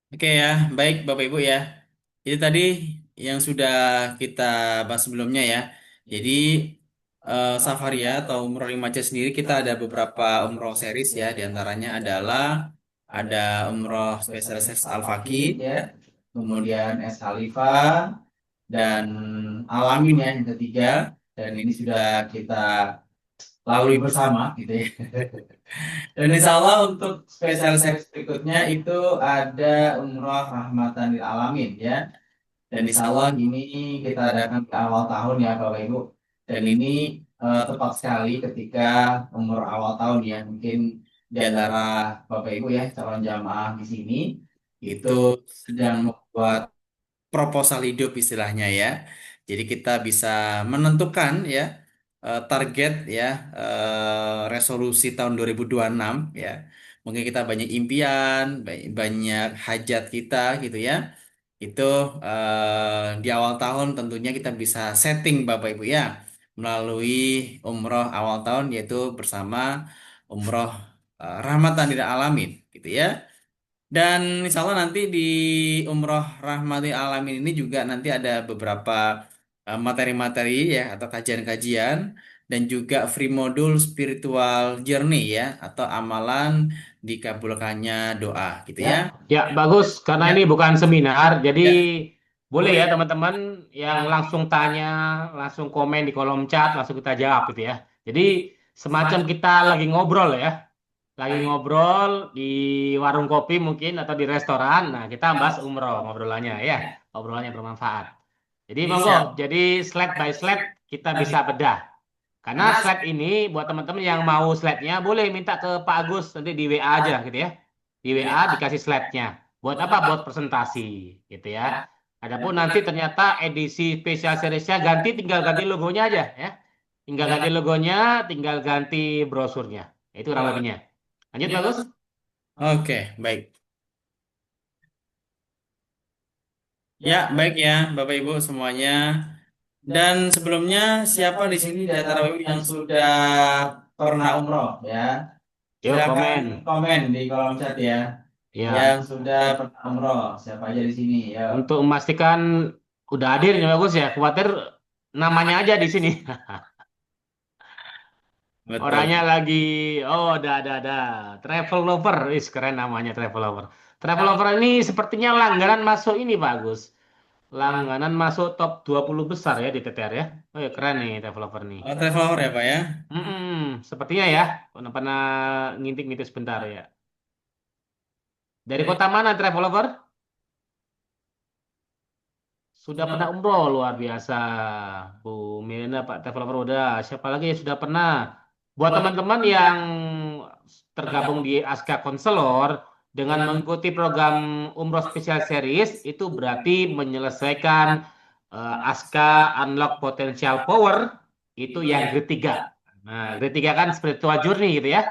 Oke ya, baik Bapak Ibu ya. Itu tadi yang sudah kita bahas sebelumnya ya. Jadi Safaria atau Umroh Remaja sendiri kita ada beberapa umroh series ya. Di antaranya adalah ada umroh spesialis Al Fakih ya, kemudian Es Khalifah dan Alamin ya yang ketiga. Dan ini sudah kita lalui bersama gitu ya. Dan insya Allah untuk spesial series berikutnya itu ada Umroh Rahmatan lil Alamin ya. Dan insya Allah ini kita adakan di awal tahun ya Bapak Ibu. Dan ini tepat sekali ketika umur awal tahun ya. Mungkin di antara Bapak Ibu ya calon jamaah di sini itu sedang membuat proposal hidup istilahnya ya. Jadi kita bisa menentukan ya target ya resolusi tahun 2026 ya. Mungkin kita banyak impian, banyak hajat kita gitu ya. Itu di awal tahun tentunya kita bisa setting Bapak Ibu ya melalui umroh awal tahun yaitu bersama umroh rahmatan lil alamin gitu ya. Dan insya Allah nanti di Umroh Rahmati Alamin ini juga nanti ada beberapa materi-materi ya atau kajian-kajian dan juga free modul spiritual journey ya atau amalan dikabulkannya doa gitu ya. Ya, bagus. Karena ini Ya, bukan seminar, jadi ya, boleh boleh ya ya. teman-teman yang langsung tanya, langsung komen di kolom chat, langsung kita jawab gitu ya. Jadi semacam kita lagi ngobrol ya, lagi ngobrol di warung kopi mungkin atau di restoran. Nah, kita bahas umroh, ngobrolannya ya, obrolannya bermanfaat. Jadi monggo, Siap. jadi slide by slide kita bisa bedah. Karena slide ini buat teman-teman yang mau slide-nya boleh minta ke Pak Agus nanti di WA aja gitu ya. Di WA dikasih slide-nya. Buat apa? Buat presentasi gitu ya. Adapun nanti ternyata edisi spesial seriesnya ganti, tinggal ganti logonya aja ya. Tinggal ganti logonya, tinggal ganti brosurnya. Itu kurang lebihnya. Lanjut Pak Agus? Oke, baik. Ya, baik ya Bapak Ibu semuanya. Dan sebelumnya siapa di sini di antara Bapak Ibu yang sudah pernah umroh ya? Yuk Silakan komen. komen di kolom chat ya. Ya, Yang sudah pernah umroh, siapa aja di sini? Ya, untuk memastikan udah hadir ya Bagus ya. Khawatir namanya aja di sini. betul. Orangnya lagi, oh ada. Travel lover, is keren namanya travel lover. Travel lover ini sepertinya langganan masuk ini Pak Agus. Langganan masuk top 20 besar ya di TTR ya. Oh ya keren nih travel lover nih. Oh, traveler ya Pak ya? Sepertinya ya, pernah ngintik-ngintik sebentar ya. Dari kota mana travel lover? Sudah pernah umroh luar biasa. Bu Mirna Pak travel lover udah. Siapa lagi yang sudah pernah? Buat teman-teman yang tergabung di Aska Konselor dengan mengikuti program Umroh Special Series itu berarti menyelesaikan Aska Unlock Potential Power itu yang grade 3. Nah, grade 3 kan spiritual journey gitu ya.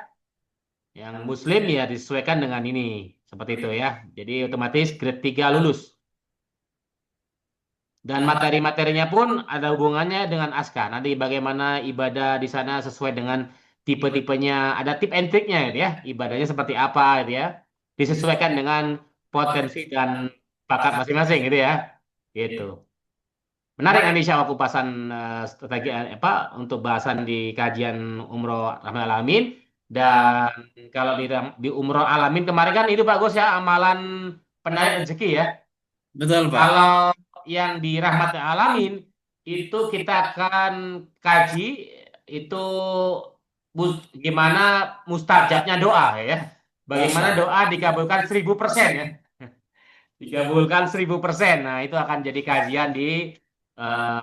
Yang Muslim ya disesuaikan dengan ini. Seperti itu ya. Jadi otomatis grade 3 lulus. Dan materi-materinya pun ada hubungannya dengan Aska. Nanti bagaimana ibadah di sana sesuai dengan tipe-tipenya. Ada tip and triknya gitu ya. Ibadahnya seperti apa gitu ya. Disesuaikan dengan potensi dan bakat masing-masing gitu ya. Gitu. Menarik nanti insya Allah kupasan strategi apa untuk bahasan di kajian Umroh Rahmat Alamin. Dan kalau di Umroh Alamin kemarin kan itu bagus ya amalan penarik rezeki ya. Betul Pak. Kalau yang di Rahmat Alamin itu kita akan kaji itu gimana mustajabnya doa ya. Bagaimana Masya doa dikabulkan 1000% ya. Dikabulkan 1000%. Nah itu akan jadi kajian di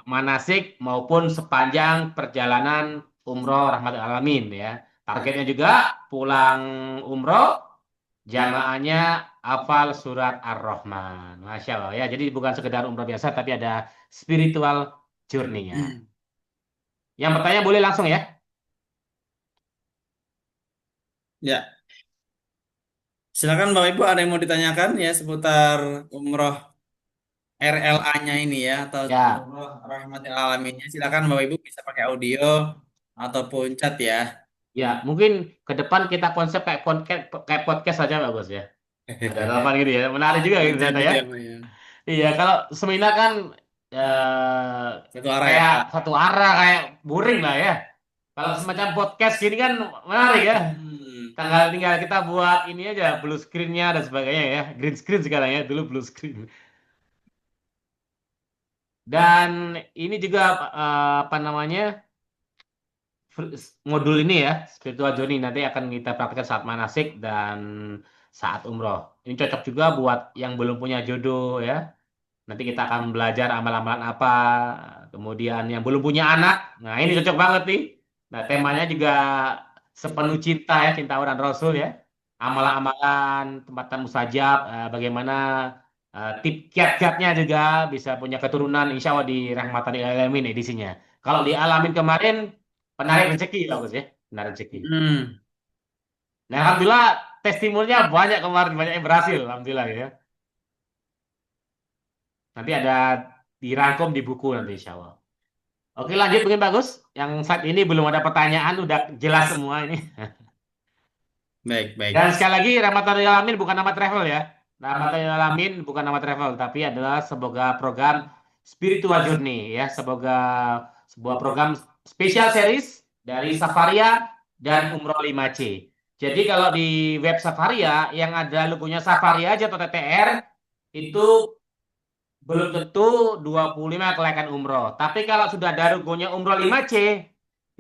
manasik maupun sepanjang perjalanan umroh Rahmat Alamin ya. Targetnya juga pulang umroh jamaahnya hafal surat Ar-Rahman. Masya Allah ya. Jadi bukan sekedar umroh biasa tapi ada spiritual journey-nya. Yang bertanya boleh langsung ya. Ya, silakan Bapak Ibu ada yang mau ditanyakan ya seputar umroh RLA-nya ini ya atau Ya, umroh rahmatil alaminnya. Silakan Bapak Ibu bisa pakai audio ataupun chat ya. ya mungkin ke depan kita konsep kayak podcast, kayak podcast saja bagus ya. Ada harapan gitu ya. Menarik juga gitu Lanjut ternyata gitu ya. ya, Pak ya. Iya, kalau seminar kan Satu arah ya, kayak Pak. satu arah, kayak boring lah ya. Kalau semacam podcast gini kan menarik ya. Hmm. Tinggal kita buat ini aja, blue screen-nya dan sebagainya ya. Green screen sekarang ya, dulu blue screen. Dan ini juga apa namanya, modul ini ya, spiritual journey nanti akan kita praktekkan saat manasik dan saat umroh. Ini cocok juga buat yang belum punya jodoh ya. Nanti kita akan belajar amalan-amalan apa. Kemudian yang belum punya anak, nah ini cocok banget nih. Nah temanya juga sepenuh cinta ya, cinta orang Rasul ya. Amalan-amalan, tempatan mustajab, bagaimana tip kiat-kiatnya juga bisa punya keturunan insya Allah di rahmatan lil alamin edisinya. Kalau di alamin kemarin penarik rezeki bagus ya, penarik rezeki. Hmm. Nah alhamdulillah testimoninya banyak kemarin, banyak yang berhasil, alhamdulillah ya. Nanti ada dirangkum di buku nanti insya Allah. Oke lanjut mungkin bagus. Yang saat ini belum ada pertanyaan, udah jelas semua ini. Baik, Dan baik. sekali lagi Rahmatan lil Alamin bukan nama travel ya. Rahmatan lil Alamin bukan nama travel, tapi adalah sebuah program spiritual journey ya, sebuah program spesial series dari Safaria dan Umroh 5C. Jadi kalau di web Safaria yang ada logonya Safaria aja atau TTR itu belum tentu 25 kelayakan umroh. Tapi kalau sudah ada logonya umroh 5C,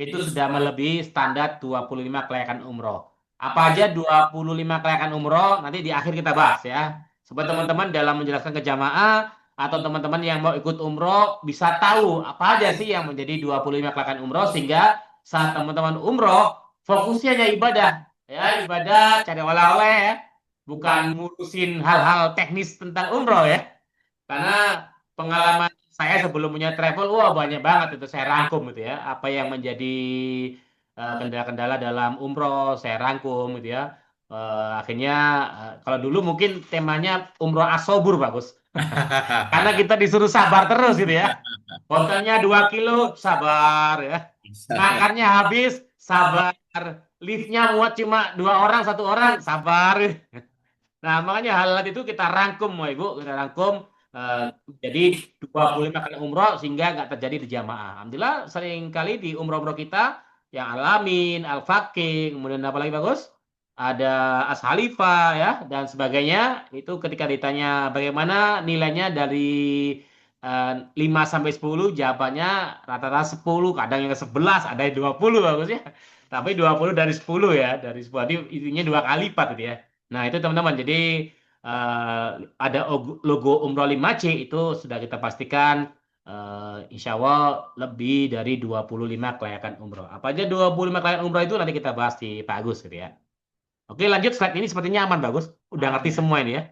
itu sudah melebihi standar 25 kelayakan umroh. Apa aja 25 kelayakan umroh, nanti di akhir kita bahas ya. Supaya teman-teman dalam menjelaskan ke jamaah, atau teman-teman yang mau ikut umroh, bisa tahu apa aja sih yang menjadi 25 kelayakan umroh, sehingga saat teman-teman umroh, fokusnya hanya ibadah. Ya, ibadah, cari oleh-oleh ya. Bukan ngurusin hal-hal teknis tentang umroh ya. Karena pengalaman saya sebelum punya travel, wah banyak banget itu saya rangkum gitu ya. Apa yang menjadi kendala-kendala dalam umroh, saya rangkum gitu ya. Akhirnya kalau dulu mungkin temanya umroh asobur bagus. Karena kita disuruh sabar terus gitu ya. Hotelnya 2 kilo, sabar ya. Makannya habis, sabar. Liftnya muat cuma dua orang, satu orang, sabar. Nah, makanya hal-hal itu kita rangkum, Mau Ibu, kita rangkum eh, jadi 25 kali umroh sehingga nggak terjadi di jamaah. Alhamdulillah sering kali di umroh-umroh kita yang Alamin, Al-Faqih, kemudian apa lagi bagus? Ada As-Halifah ya dan sebagainya. Itu ketika ditanya bagaimana nilainya dari 5 sampai 10 jawabannya rata-rata 10, kadang yang ke 11, ada yang 20 bagus ya. Tapi 20 dari 10 ya, dari 10. Jadi intinya dua kali lipat gitu ya. Nah, itu teman-teman. Jadi eh, ada logo Umroh 5C itu sudah kita pastikan insya Allah lebih dari 25 kelayakan umroh. Apa aja 25 kelayakan umroh itu nanti kita bahas di Pak Agus gitu ya. Oke, lanjut slide ini sepertinya aman Bagus. Udah ngerti semua ini ya.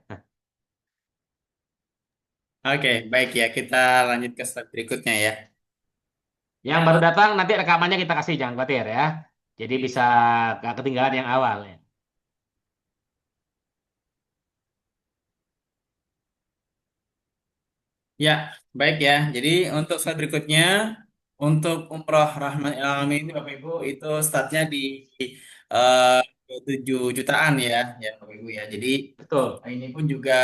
Oke, baik ya. Kita lanjut ke slide berikutnya ya. Yang baru datang nanti rekamannya kita kasih jangan khawatir ya. Jadi bisa gak ketinggalan yang awal ya. Ya, baik ya. Jadi untuk slide berikutnya, untuk umroh Rahman Alamin ini Bapak Ibu itu startnya di eh, 7 jutaan ya, ya Bapak Ibu ya. Jadi Betul. ini pun juga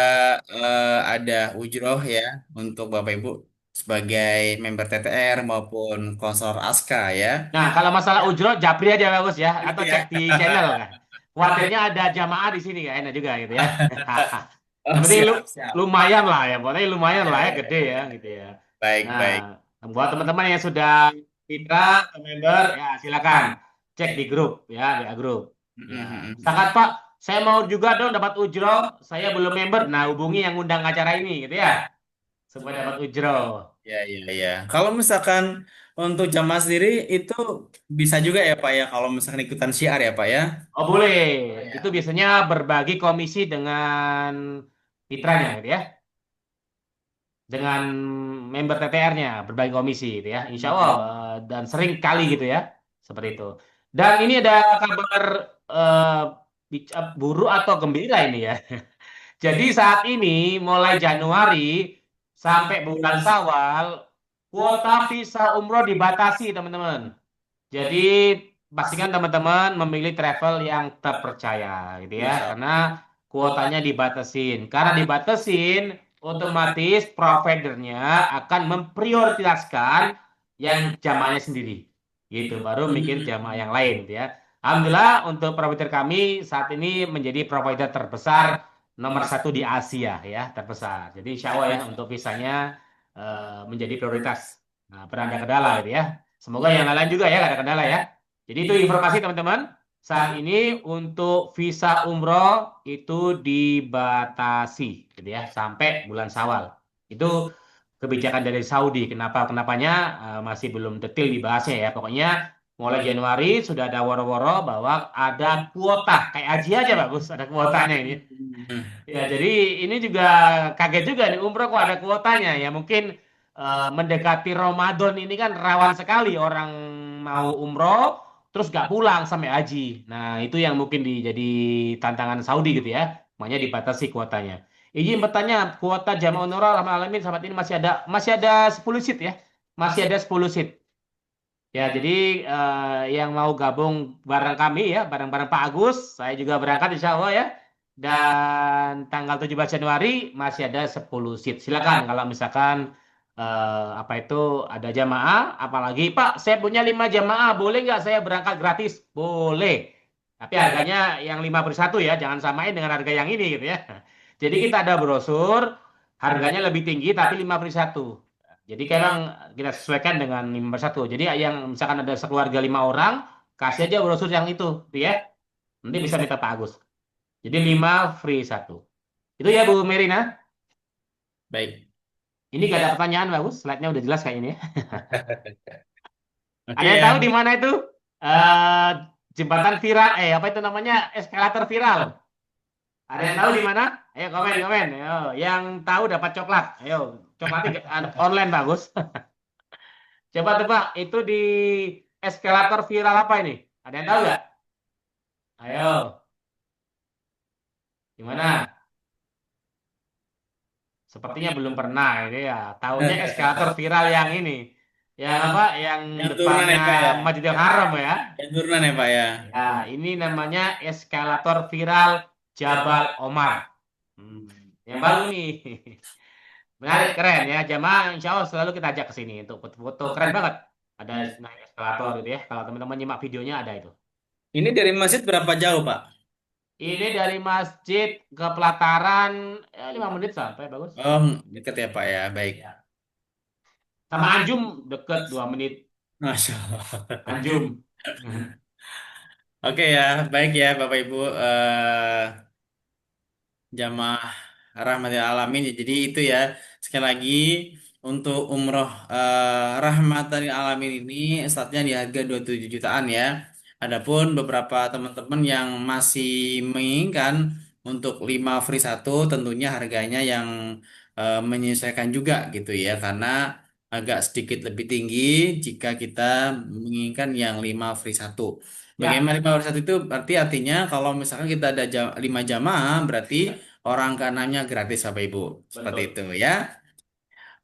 ada ujroh ya untuk Bapak Ibu sebagai member TTR maupun konselor ASKA ya. Nah, kalau masalah ujro, japri aja bagus ya, Itu atau ya. cek di channel kan. Khawatirnya ada jamaah di sini, gak enak juga gitu ya. Oh, Yang penting siap, siap. lumayan lah ya, pokoknya lumayan Ya, lah ya, ya, gede ya. ya gitu ya. Baik, Nah, baik. buat teman-teman yang sudah mitra atau member, ya silakan cek di grup ya, WA grup. Ya, misalkan Pak, saya mau juga dong dapat ujro, saya belum member, nah hubungi yang undang acara ini gitu ya, supaya dapat ujro. Ya, ya, ya. Kalau misalkan untuk jamaah sendiri itu bisa juga ya Pak ya kalau misalkan ikutan syiar ya Pak ya. Oh boleh, Oh itu ya. biasanya berbagi komisi dengan mitranya gitu ya, dengan member TTR-nya berbagi komisi gitu ya, insya Allah dan sering kali gitu ya, seperti itu. Dan ini ada kabar eh, buruk atau gembira ini ya. Jadi saat ini mulai Januari sampai bulan Syawal, kuota visa umroh dibatasi teman-teman. Jadi pastikan teman-teman memilih travel yang terpercaya gitu ya, Masya karena Allah. kuotanya dibatasin. Karena dibatasin, otomatis providernya akan memprioritaskan yang jamaahnya sendiri. Gitu, baru mikir jamaah yang lain gitu ya. Alhamdulillah untuk provider kami saat ini menjadi provider terbesar nomor satu di Asia ya, terbesar. Jadi insya Allah ya untuk visanya menjadi prioritas. Nah, pernah ada kendala gitu ya. Semoga yang lain juga ya gak ada kendala ya. Jadi itu informasi teman-teman. Saat ini untuk visa umroh itu dibatasi gitu ya sampai bulan Syawal. Itu kebijakan dari Saudi. Kenapanya masih belum detail dibahasnya ya. Pokoknya mulai Januari sudah ada woro-woro bahwa ada kuota. Kayak haji aja bagus, ada kuotanya ini. Ya, jadi ini juga kaget juga nih umroh kok ada kuotanya ya. Mungkin mendekati Ramadan ini kan rawan sekali orang mau umroh terus gak pulang sampai haji. Nah, itu yang mungkin jadi tantangan Saudi gitu ya. Makanya dibatasi kuotanya. Izin bertanya, kuota jamaah umroh Rahmah Alamin sahabat ini masih ada 10 seat ya. Masih ada 10 seat. Ya, jadi yang mau gabung bareng kami ya, bareng-bareng Pak Agus, saya juga berangkat insya Allah ya. Dan tanggal 17 Januari masih ada 10 seat. Silakan kalau misalkan apa itu ada jamaah, apalagi Pak, saya punya 5 jamaah, boleh nggak saya berangkat gratis? Boleh. Tapi harganya yang 5 per 1 ya, jangan samain dengan harga yang ini gitu ya. Jadi kita ada brosur, harganya lebih tinggi tapi 5 per 1. Jadi memang kita sesuaikan dengan 5 per 1. Jadi yang misalkan ada sekeluarga 5 orang, kasih aja brosur yang itu, gitu ya. Nanti bisa minta Pak Agus. Jadi 5 free 1. Itu ya Bu Merina. Baik. Ini gak ada pertanyaan Bagus, slide-nya udah jelas kayak ini ya. Oke Ada yang ya. tahu di mana itu? Eh jembatan viral, apa itu namanya? Eskalator viral. Ada yang tahu di mana? Ayo komen, komen. Ayo, yang tahu dapat coklat. Ayo, coklatnya online Bagus. Coba tebak, itu di eskalator viral apa ini? Ada yang tahu nggak? Ayo, gimana? Sepertinya belum pernah ini ya. Tahunya eskalator viral yang ini. Yang apa? Yang Yang turunan depannya ya Pak ya. Masjidil Haram ya. Yang turunan ya Pak ya. Ya, ini namanya eskalator viral Jabal Omar. Hmm, yang baru nih. Menarik, keren ya. Jamaah insya Allah selalu kita ajak ke sini untuk foto-foto. Keren banget. Ada naik eskalator gitu ya. Kalau teman-teman nyimak videonya ada itu. Ini dari masjid berapa jauh Pak? Ini dari masjid ke pelataran 5 menit sampai bagus. Oh, dekat ya Pak ya. Baik. Ya. Sama Anjum deket 2 menit. Masya Allah. Anjum. Oke ya, baik ya Bapak Ibu. Jamaah rahmatil alamin. Jadi itu ya sekali lagi untuk umroh rahmatil alamin ini startnya di harga 27 jutaan ya. Adapun beberapa teman-teman yang masih menginginkan untuk 5 free 1 tentunya harganya yang menyesuaikan juga gitu ya karena agak sedikit lebih tinggi jika kita menginginkan yang 5 free 1. Bagaimana Ya, 5 free 1 itu berarti artinya kalau misalkan kita ada 5 jamaah berarti orang keenamnya gratis Bapak Ibu. Seperti betul. itu ya.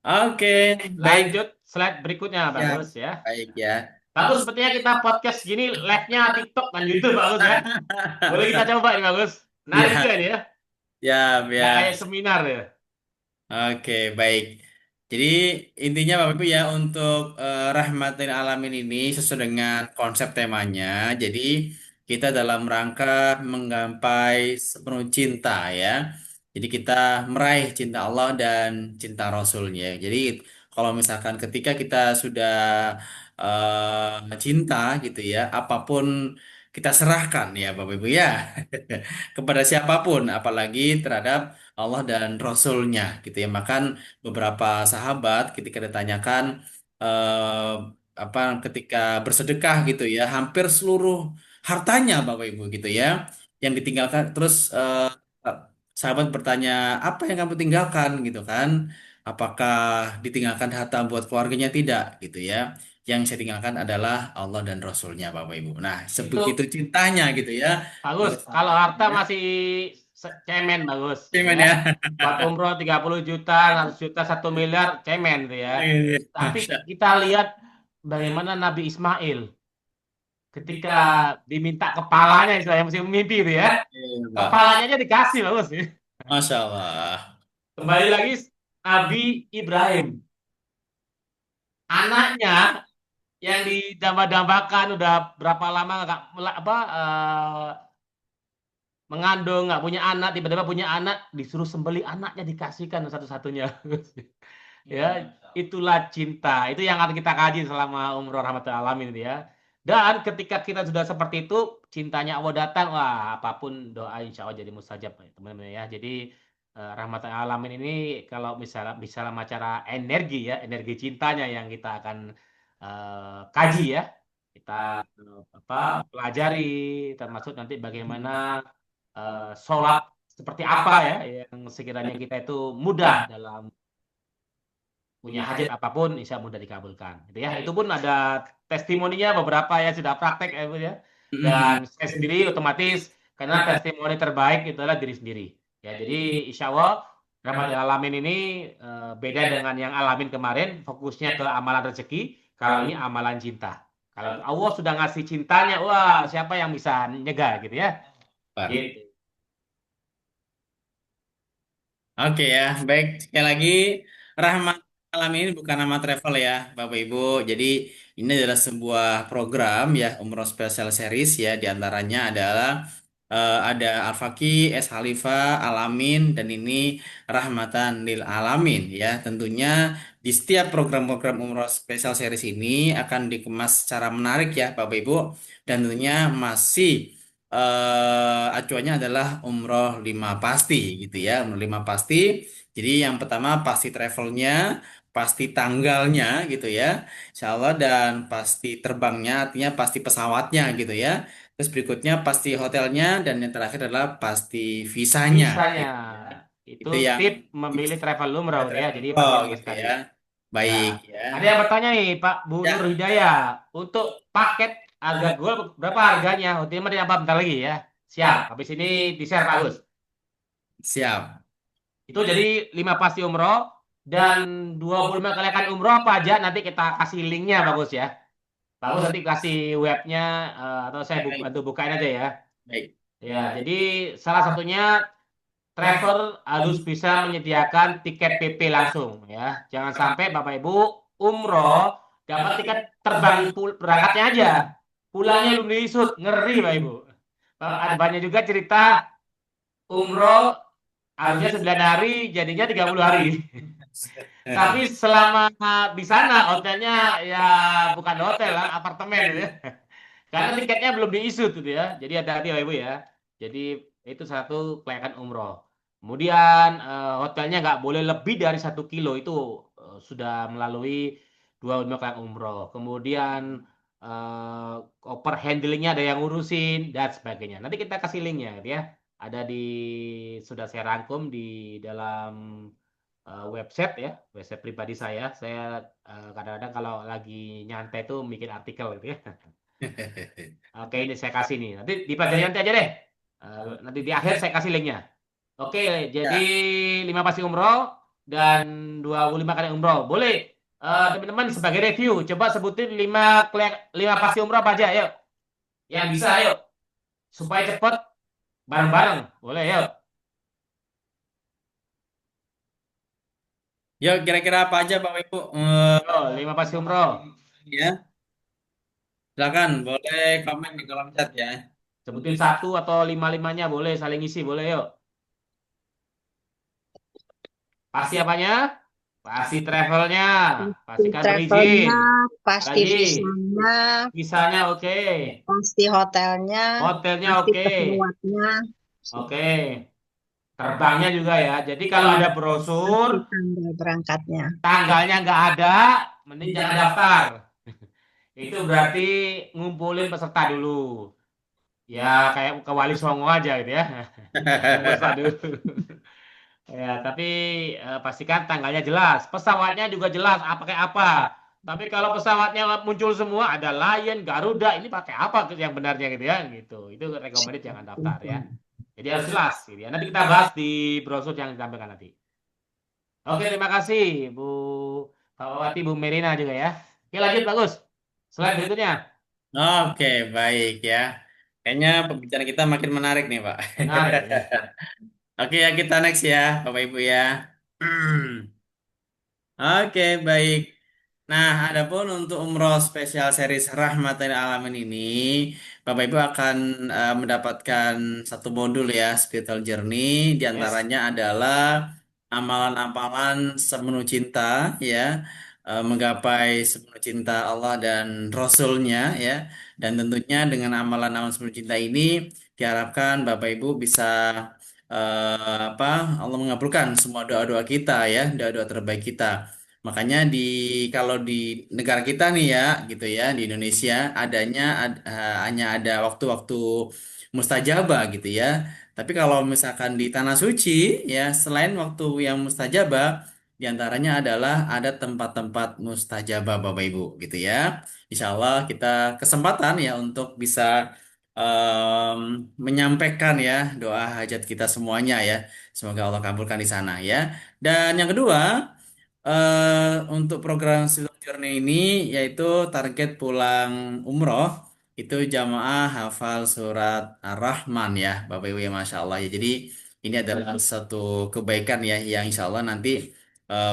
Oke, baik. Lanjut slide berikutnya Ya, bagus ya. baik ya. Bagus sepertinya kita podcast gini live-nya TikTok dan YouTube bagus ya. Boleh kita coba ini bagus. Menarik juga Ya, ini ya. ya, Nggak kayak ya. seminar ya. Oke, baik. Jadi intinya Bapak Ibu ya untuk Rahmatin Alamin ini sesuai dengan konsep temanya. Jadi kita dalam rangka menggapai sepenuh cinta ya. Jadi kita meraih cinta Allah dan cinta Rasulnya. Jadi kalau misalkan ketika kita sudah cinta gitu ya, apapun kita serahkan ya Bapak Ibu ya kepada siapapun, apalagi terhadap Allah dan Rasulnya gitu ya. Maka beberapa sahabat ketika ditanyakan eh, apa ketika bersedekah gitu ya hampir seluruh hartanya Bapak Ibu gitu ya yang ditinggalkan terus sahabat bertanya apa yang kamu tinggalkan gitu kan apakah ditinggalkan harta buat keluarganya tidak gitu ya yang saya tinggalkan adalah Allah dan Rasulnya Bapak Ibu nah sebegitu Itu cintanya gitu ya bagus. pada Kalau harta sahabatnya masih cemen bagus Cuman ya. ya Buat umroh 30 juta, 100 juta, 1 miliar cemen tuh ya. Tapi Masya kita lihat bagaimana Nabi Ismail. ketika diminta kepalanya istilahnya masih mimpi itu ya. Iya, Pak. Kepalanya aja dikasih bagus. Masya Allah. Kembali lagi Nabi Ibrahim. Anaknya yang didamba-dambakan udah berapa lama nggak mengandung nggak punya anak tiba-tiba punya anak disuruh sembeli anaknya dikasihkan satu-satunya. Ya, itulah cinta. Itu yang akan kita kaji selama umroh rahmatul alamin itu ya. Dan ketika kita sudah seperti itu, cintanya Allah datang, wah apapun doa insya Allah jadi mustajab ya, teman-teman ya. Jadi rahmatul alamin ini kalau misalnya misalnya macara energi ya, energi cintanya yang kita akan kaji ya. Kita apa pelajari termasuk nanti bagaimana sholat seperti apa ya yang sekiranya kita itu mudah dalam punya hajat apapun insya Allah mudah dikabulkan gitu ya itu pun ada testimoninya beberapa ya sudah praktek ya Bu, ya dan saya sendiri otomatis karena testimoni terbaik itu adalah diri sendiri ya jadi insya Allah Rahmatul Alamin ini beda dengan yang alamin kemarin fokusnya ke amalan rezeki kalau ini amalan cinta kalau Allah sudah ngasih cintanya wah siapa yang bisa nyegah gitu ya Pak. gitu. Oke ya, baik. Sekali lagi, Rahmat Alam ini bukan nama travel ya, Bapak Ibu. Jadi ini adalah sebuah program ya, Umroh Special Series ya. Di antaranya adalah ada Al-Faqih, S. Khalifah, Alamin, dan ini Rahmatan Lil Alamin ya. Tentunya di setiap program-program Umroh Special Series ini akan dikemas secara menarik ya, Bapak Ibu. Dan tentunya masih acuannya adalah umroh lima pasti gitu ya, umroh lima pasti. Jadi yang pertama pasti travelnya, pasti tanggalnya gitu ya, insya Allah dan pasti terbangnya, artinya pasti pesawatnya gitu ya. Terus berikutnya pasti hotelnya dan yang terakhir adalah pasti visanya. Visanya Gitu ya. itu Itu yang tip memilih travel umroh gitu ya. Jadi oh perhatikan Mas gitu sekali. ya. Ya, Baik ya. ada yang bertanya nih Pak Bu Nur Ya, Hidayah untuk paket Aga Gold berapa harganya? Ultimate yang apa bentar lagi ya. Siap. Habis ini di share Pak Gus. siap. Itu jadi 5 pasti umroh dan 25 kalian umroh apa aja nanti kita kasih linknya bagus ya. Bagus nanti kasih webnya atau saya Baik. bantu bukain aja ya. Baik. Ya, jadi salah satunya travel harus bisa menyediakan tiket PP langsung ya. Jangan sampai Bapak Ibu umroh dapat tiket terbang berangkatnya aja. Pulangnya belum diisut, ngeri Bapak Ibu. Ada banyak juga cerita umroh harusnya 9 hari jadinya 30 hari. Tapi selama di sana hotelnya ya bukan hotel lah, apartemen gitu ya. Karena tiketnya belum diisut gitu ya. Jadi hati-hati Bapak Ibu ya. Jadi itu satu kelayakan umroh. Kemudian hotelnya nggak boleh lebih dari 1 kilo itu sudah melalui 25 kelayakan umroh. Kemudian koper handlingnya ada yang ngurusin dan sebagainya. Nanti kita kasih linknya gitu ya. Ada di sudah saya rangkum di dalam website ya, website pribadi saya. Saya kadang-kadang kalau lagi nyantai itu bikin artikel gitu ya. Oke, ini saya kasih nih. Nanti dipelajari nanti aja deh. Nanti di akhir saya kasih linknya. Oke, jadi Ya. 5 pasti umroh dan 25 kali umroh. Boleh, teman-teman sebagai review, coba sebutin 5 pasti umroh apa aja, yuk. Yang bisa, yuk. Supaya cepat, bareng-bareng. Boleh, yuk. Yuk, kira-kira apa aja Bapak Ibu? Yo, 5 pasti umroh. Ya, silakan boleh komen di kolom chat ya. Sebutin satu atau lima-limanya boleh, saling isi, boleh, yuk. Pasti apanya? Pasti travelnya, Pasti pastikan berizin. travelnya, pasti Lagi, visanya, visanya oke, pasti hotelnya, hotelnya pasti oke, pesawatnya, oke, terbangnya juga ya. Jadi kalau ada brosur, pasti tanggal berangkatnya. tanggalnya nggak ada, mending jangan daftar. Itu berarti ngumpulin peserta dulu. Ya kayak ke Wali Songo aja gitu ya. Ngumpul peserta dulu. Ya, tapi pastikan tanggalnya jelas. Pesawatnya juga jelas apa pakai apa. Tapi kalau pesawatnya muncul semua ada Lion, Garuda, ini pakai apa yang benarnya gitu ya gitu. Itu recommended jangan daftar ya. Jadi harus jelas gitu ya. Nanti kita bahas di brosur yang ditampilkan nanti. Oke, terima kasih Bu Wati, Bu Merina juga ya. Oke, lanjut bagus. Slide berikutnya. Oke, baik ya. Kayaknya pembicaraan kita makin menarik nih, Pak. Menarik ya. Oke ya, kita next ya, Bapak Ibu ya. Oke, baik. Nah, adapun untuk umroh spesial series Rahmatin Alamin ini, Bapak Ibu akan mendapatkan satu modul ya, spiritual journey. Di Yes. antaranya adalah amalan-amalan sepenuh cinta, ya, menggapai sepenuh cinta Allah dan Rasul-Nya, ya. Dan tentunya dengan amalan-amalan sepenuh cinta ini, diharapkan Bapak Ibu bisa apa Allah mengabulkan semua doa-doa kita ya, doa-doa terbaik kita. Makanya kalau di negara kita nih ya, gitu ya, di Indonesia hanya ada waktu-waktu mustajabah gitu ya. Tapi kalau misalkan di Tanah Suci ya, selain waktu yang mustajabah, diantaranya adalah ada tempat-tempat mustajabah Bapak Ibu gitu ya. Insya Allah kita kesempatan ya untuk bisa em, menyampaikan ya doa hajat kita semuanya ya. Semoga Allah kabulkan di sana ya. Dan yang kedua, untuk program Silk Journey ini yaitu target pulang umroh itu jamaah hafal surat Ar-Rahman ya Bapak Ibu ya Masya Allah ya. Jadi ini adalah satu kebaikan ya yang insya Allah nanti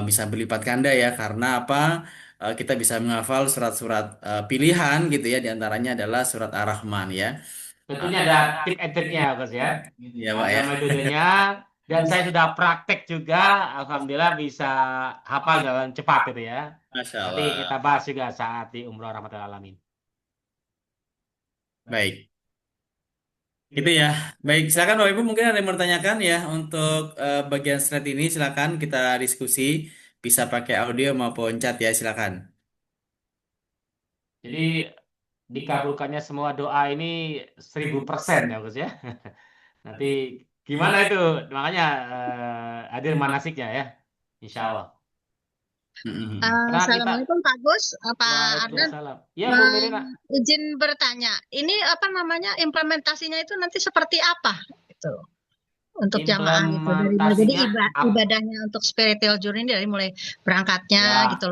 bisa berlipat ganda ya karena apa? Kita bisa menghafal surat-surat pilihan gitu ya diantaranya adalah surat Ar-Rahman ya. Tentunya ada tip and triknya, Gus ya. Ya Pak Ada ya. metodenya dan saya sudah praktek juga. Alhamdulillah bisa hafal dengan cepat gitu ya. Masya Nanti kita Allah. bahas juga saat di Umroh Rahmatul Alamin. Baik. Gitu ya. Baik, silakan Bapak Ibu mungkin ada yang bertanyakan ya untuk bagian slide ini silakan kita diskusi bisa pakai audio maupun chat ya silakan. Jadi dikabulkannya semua doa ini 1000% ya Gus ya. Nanti gimana itu? Makanya hadir manasiknya ya. Insya Allah. Mm-mm. Karena kita Assalamualaikum Pak Gus, Pak Ardan. Waalaikumsalam. Ya Bu Mirina. Izin bertanya, ini apa namanya implementasinya itu nanti seperti apa? Gitu. Untuk jamaah gitu dari mulai jadi Implementasinya ibadahnya untuk spiritual journey dari mulai berangkatnya gitu ya.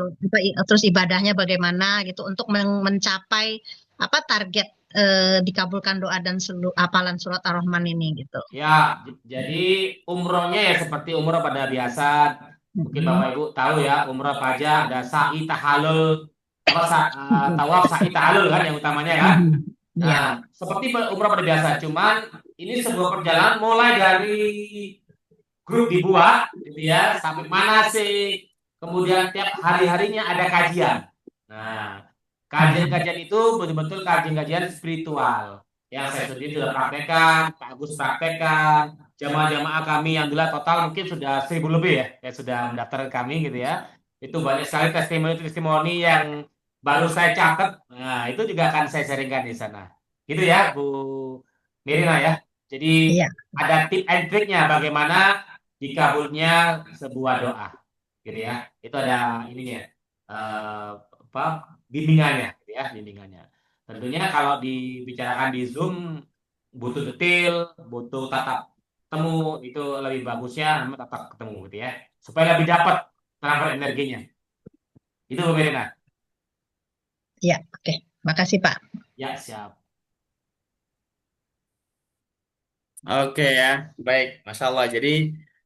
loh terus ibadahnya bagaimana gitu untuk mencapai apa target dikabulkan doa dan seluruh hafalan surat Ar-Rahman ini gitu. Ya, jadi umrohnya ya seperti umroh pada biasa. Mungkin Bapak Mm-mm. Ibu tahu ya, umroh apa aja ada sa'i tahalul, apa tawaf sa'i tahalul kan yang utamanya ya. Mhm. Nah, Ya. seperti umroh pada biasa, cuman ini sebuah perjalanan mulai dari grup dibuat gitu ya sampai manasik, kemudian tiap hari-harinya ada kajian. Nah, kajian-kajian itu betul-betul kajian-kajian spiritual yang saya sendiri sudah praktekkan, Pak Agus praktekkan, jamaah-jamaah kami yang dulu total mungkin sudah 1000 lebih ya, yang sudah mendaftar kami gitu ya. Itu banyak sekali testimoni-testimoni yang baru saya catat. Nah, itu juga akan saya sharingkan di sana. Gitu ya, Bu Mirina ya. Jadi Iya. ada tip and triknya bagaimana dikabulnya sebuah doa, gitu ya. Itu ada ininya, eh, apa bimbingannya, gitu ya, bimbingannya. Tentunya kalau dibicarakan di Zoom butuh detail, butuh tatap temu itu lebih bagusnya namanya tatap ketemu, gitu ya, supaya lebih dapat transfer energinya. Itu Bu Merina. Iya, oke. Makasih Pak. Ya siap. Oke ya, baik, Masya Allah. Jadi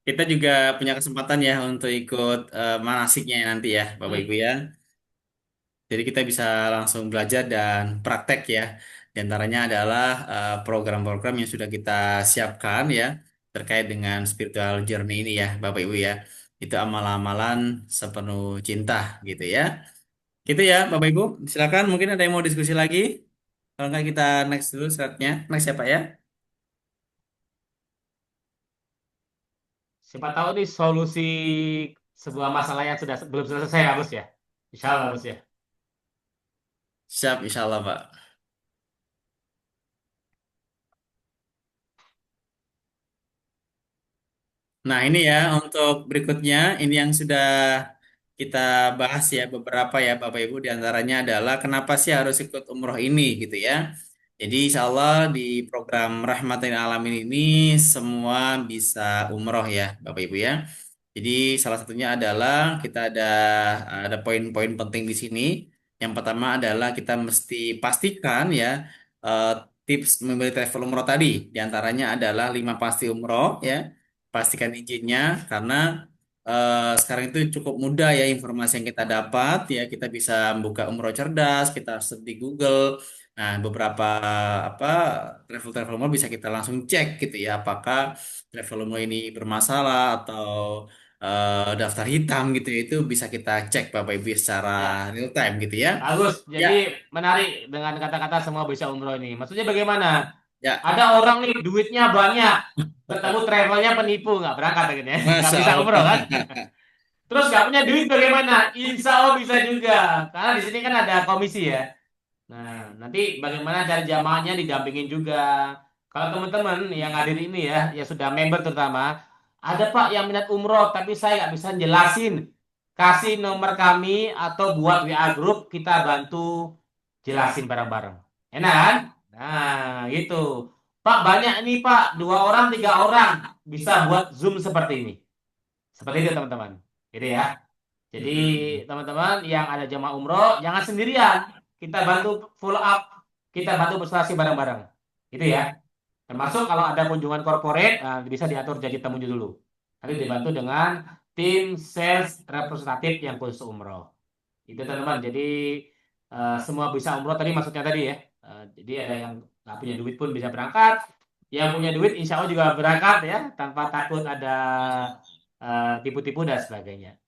kita juga punya kesempatan ya untuk ikut manasiknya nanti ya, Bapak Hmm. Ibu ya. Jadi kita bisa langsung belajar dan praktek ya. Di antaranya adalah program-program yang sudah kita siapkan ya terkait dengan spiritual journey ini ya, Bapak Ibu ya. Itu amalan-amalan sepenuh cinta gitu ya. Gitu ya, Bapak Ibu. Silakan mungkin ada yang mau diskusi lagi. Kalau nggak kita next dulu slide-nya. Next ya, Pak ya. Siapa tahu nih solusi sebuah masalah yang sudah belum selesai Bagus ya. Insya Allah Bagus ya. Siap, insya Allah, Pak. Nah, ini ya untuk berikutnya, ini yang sudah kita bahas ya beberapa ya Bapak Ibu di antaranya adalah kenapa sih harus ikut umroh ini gitu ya. Jadi insya Allah di program Rahmatin Alamin ini semua bisa umroh ya Bapak Ibu ya. Jadi salah satunya adalah kita ada poin-poin penting di sini. Yang pertama adalah kita mesti pastikan ya eh, tips membeli travel umroh tadi. Di antaranya adalah 5 pasti umroh ya. Pastikan izinnya karena sekarang itu cukup mudah ya informasi yang kita dapat ya. Kita bisa buka umroh cerdas, kita search di Google. Nah, beberapa apa travel umroh bisa kita langsung cek gitu ya apakah travel umroh ini bermasalah atau daftar hitam gitu ya. Itu bisa kita cek Bapak Ibu secara Ya, real time gitu ya. bagus. Ya, Jadi menarik dengan kata-kata semua bisa umroh ini. Maksudnya bagaimana? ya, Ada orang nih duitnya banyak, ketemu travelnya penipu, nggak berangkat gitu ya, nggak Masya bisa umroh kan? Allah. Terus nggak punya duit bagaimana? Insya Allah bisa juga, karena di sini kan ada komisi ya. Nah, nanti bagaimana cari jamaahnya didampingin juga. Kalau teman-teman yang hadir ini ya, yang sudah member terutama, ada Pak yang minat umroh, tapi saya nggak bisa jelasin. Kasih nomor kami atau buat WA grup, kita bantu jelasin bareng-bareng. Enak kan? Nah, gitu. Pak, banyak nih Pak, 2 orang, 3 orang bisa buat Zoom seperti ini. Seperti itu teman-teman. Jadi ya. Jadi teman-teman yang ada jamaah umroh jangan sendirian. Kita bantu follow up, kita bantu persuasi bareng-bareng. Gitu ya. Termasuk kalau ada kunjungan corporate, nah, bisa diatur jadi tamunya dulu. Nanti dibantu dengan tim sales representatif yang khusus umroh. Itu teman-teman. Jadi semua bisa umroh tadi maksudnya tadi ya. Jadi ada yang nggak punya duit pun bisa berangkat. Yang punya duit insya Allah juga berangkat ya, tanpa takut ada tipu-tipu dan sebagainya.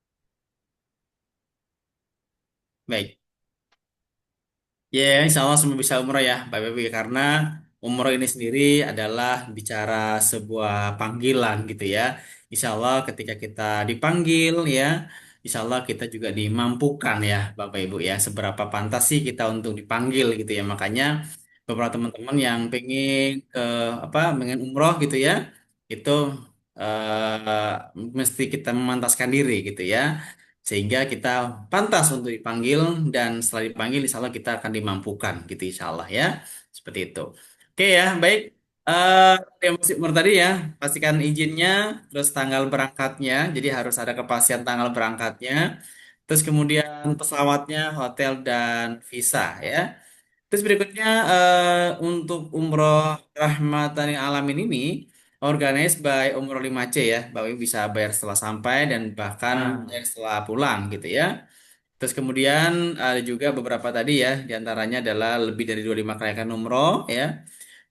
Baik. Ya, insya Allah semua bisa umroh ya, Bapak Ibu, karena umroh ini sendiri adalah bicara sebuah panggilan gitu ya. Insya Allah ketika kita dipanggil ya, insya Allah kita juga dimampukan ya, Bapak Ibu ya, seberapa pantas sih kita untuk dipanggil gitu ya. Makanya beberapa teman-teman yang pengen ke pengen umroh gitu ya, itu mesti kita memantaskan diri gitu ya sehingga kita pantas untuk dipanggil dan setelah dipanggil insya Allah kita akan dimampukan gitu insya Allah ya seperti itu oke ya baik yang masih umur tadi ya pastikan izinnya terus tanggal berangkatnya jadi harus ada kepastian tanggal berangkatnya terus kemudian pesawatnya hotel dan visa ya terus berikutnya untuk umroh rahmatan lil alamin ini organized by Umroh 5C ya. Bapak Ibu bisa bayar setelah sampai dan bahkan Nah, bayar setelah pulang gitu ya. Terus kemudian ada juga beberapa tadi ya, diantaranya adalah lebih dari 25 kali umroh ya.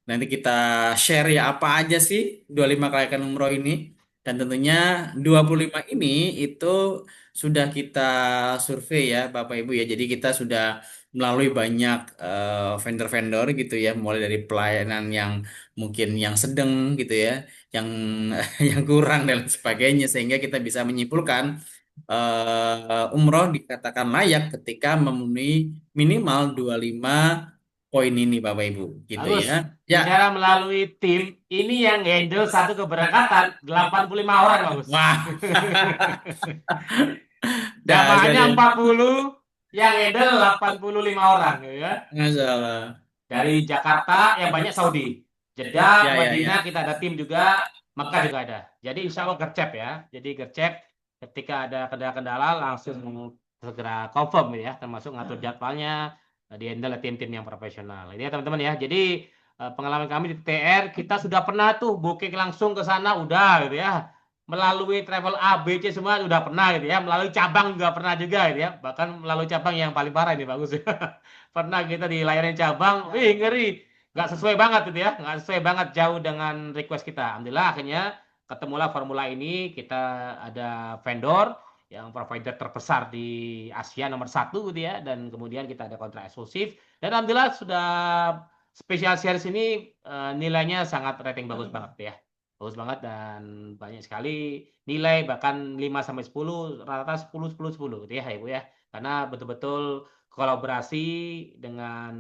Nanti kita share ya apa aja sih 25 kali umroh ini. Dan tentunya 25 ini itu sudah kita survei ya Bapak Ibu ya. Jadi kita sudah melalui banyak vendor-vendor gitu ya. Mulai dari pelayanan yang mungkin yang sedang gitu ya. Yang yang kurang dan lain sebagainya. Sehingga kita bisa menyimpulkan umroh dikatakan layak ketika memenuhi minimal 25 poin ini Bapak Ibu gitu bagus. ya. Ya, Bicara melalui tim, ini yang handle satu keberangkatan 85 orang, bagus. wah, dasar Jamaahnya ya. 40, yang handle 85 orang ya. Masya Allah. Dari Jakarta yang banyak Saudi. Jeddah, Ya, ya, Madinah ya. kita ada tim juga, Mekah juga ada. Jadi insya Allah gercep ya. Jadi gercep ketika ada kendala-kendala langsung segera confirm ya, termasuk ngatur jadwalnya, di handle tim-tim yang profesional. Ini ya teman-teman ya. Jadi pengalaman kami di TR kita sudah pernah tuh booking langsung ke sana udah gitu ya. Melalui travel A, B, C semua udah pernah gitu ya. Melalui cabang juga pernah juga gitu ya. Bahkan melalui cabang yang paling parah ini bagus ya. Pernah kita di layanan cabang, wih ngeri, nggak sesuai banget gitu ya, nggak sesuai banget jauh dengan request kita. Alhamdulillah akhirnya ketemulah formula ini, kita ada vendor yang provider terbesar di Asia nomor 1 gitu ya, dan kemudian kita ada kontrak eksklusif, dan alhamdulillah sudah spesial series ini nilainya sangat rating bagus banget ya. Bagus banget dan banyak sekali nilai bahkan 5 sampai 10 rata-rata 10 10 10 gitu ya Ibu ya. Karena betul-betul kolaborasi dengan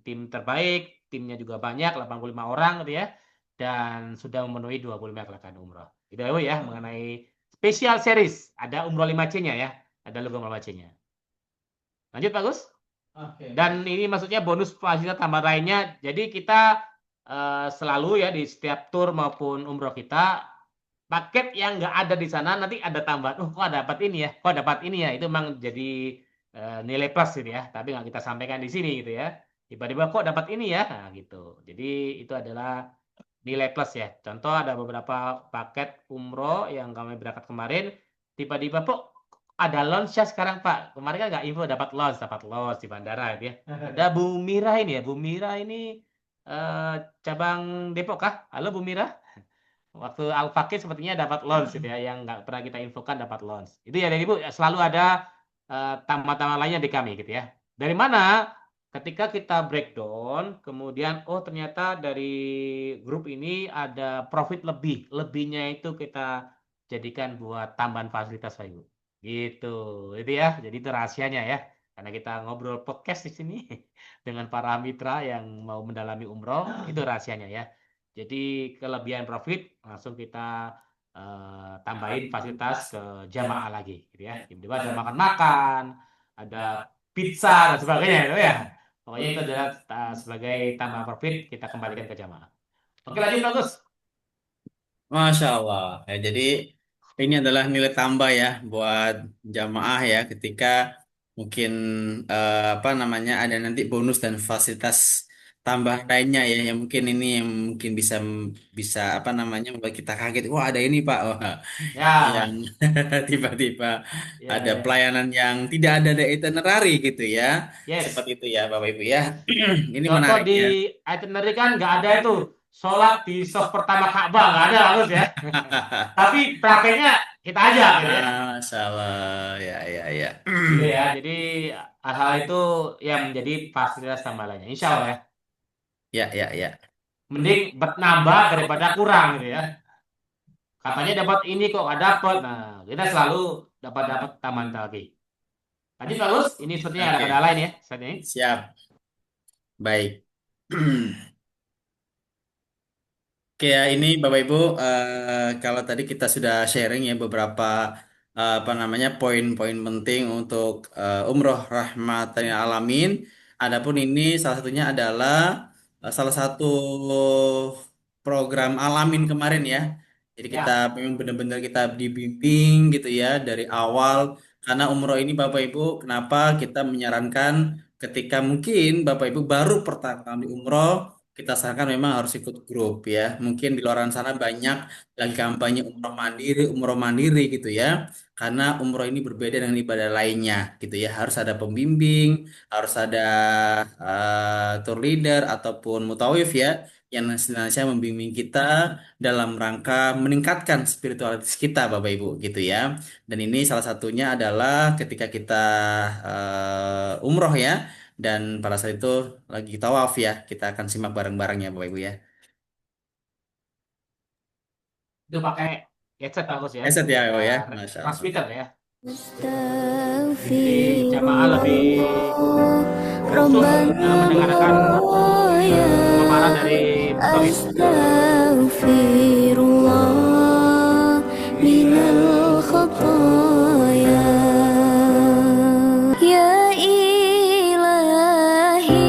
tim terbaik, timnya juga banyak 85 orang gitu ya. Dan sudah memenuhi 25 kelayakan umroh. Itu ya, Bu, ya mengenai special series. Ada umroh 5C-nya ya. Ada logo umroh 5C-nya. Lanjut Pak Gus. Oke. Dan ini maksudnya bonus fasilitas tambah lainnya. Jadi kita selalu ya di setiap tour maupun umroh kita paket yang nggak ada di sana nanti ada tambahan. Oh, kok dapat ini ya? Kok dapat ini ya? Itu memang jadi nilai plus gitu ya, tapi nggak kita sampaikan di sini gitu ya. Tiba-tiba kok dapat ini ya, nah, gitu. Jadi itu adalah nilai plus ya. Contoh ada beberapa paket umroh yang kami berangkat kemarin, tiba-tiba kok ada launch ya sekarang Pak. Kemarin kan nggak info dapat launch di bandara gitu ya. Ada Bu Mira ini ya, Bu Mira ini eh, cabang Depok kah? Halo Bu Mira. Waktu Al Fakir sepertinya dapat launch gitu ya, yang nggak pernah kita infokan dapat launch. Itu ya dari Ibu selalu ada tambah-tambah lainnya di kami gitu ya. Dari mana? Ketika kita breakdown, kemudian oh ternyata dari grup ini ada profit lebih. Lebihnya itu kita jadikan buat tambahan fasilitas Pak Ibu. Gitu. Itu ya. Jadi itu rahasianya ya. Karena kita ngobrol podcast di sini dengan para mitra yang mau mendalami umroh, itu rahasianya ya. Jadi kelebihan profit langsung kita tambahin fasilitas ke jamaah lagi gitu ya. Tiba-tiba ada makan-makan, ada pizza dan sebagainya gitu ya. Pokoknya itu adalah sebagai tambahan profit kita kembalikan ke jamaah. Oke lanjut bagus. Masya Allah. Ya, jadi ini adalah nilai tambah ya buat jamaah ya ketika mungkin apa namanya ada nanti bonus dan fasilitas tambahan lainnya ya yang mungkin ini yang mungkin bisa bisa apa namanya membuat kita kaget. Wah ada ini Pak. Wah, yang Ya, tiba-tiba ya, ada ya. pelayanan yang tidak ada itinerary gitu ya. Yes. Seperti itu ya Bapak Ibu ya. Ini Contoh menarik di ya. itinerary kan nggak ada itu sholat di soft pertama Ka'bah nggak ada bagus ya. Tapi prakteknya kita aja gitu ya. Masalah ya ya ya. Gitu ya. Jadi hal-hal itu yang menjadi fasilitas tambahannya. Insya Allah ya. Ya ya ya. Mending nambah daripada kurang gitu ya. Katanya dapat ini kok nggak dapat. Nah, kita selalu dapat tambahan lagi. Lanjut bagus. Ini sepertinya ada kendala Oke, ini ya. Saat ini. siap. Baik. Oke ya, ini Bapak Ibu, kalau tadi kita sudah sharing ya beberapa apa namanya poin-poin penting untuk umroh rahmatan lil alamin. Adapun ini salah satunya adalah salah satu program alamin kemarin ya. Jadi kita Ya. memang benar-benar kita dibimbing gitu ya dari awal. Karena umroh ini Bapak Ibu, kenapa kita menyarankan ketika mungkin Bapak Ibu baru pertama kali umroh kita sarankan memang harus ikut grup ya. Mungkin di luar sana banyak lagi kampanye umroh mandiri gitu ya. Karena umroh ini berbeda dengan ibadah lainnya gitu ya. Harus ada pembimbing, harus ada tour leader ataupun mutawif ya yang senantiasa membimbing kita dalam rangka meningkatkan spiritualitas kita Bapak Ibu gitu ya. Dan ini salah satunya adalah ketika kita umroh ya. Dan pada saat itu lagi tawaf ya, kita akan simak bareng-bareng ya Bapak Ibu ya. Itu pakai headset bagus ya. Headset Nggak ya ada Bapak ya, Masya Allah. transmitter ya. Jadi jamaah lebih Astaghfirullah khusyuk mendengarkan Rabbana ya pemaparan dari Mutawif. Astaghfirullah minal khataya Ya ilahi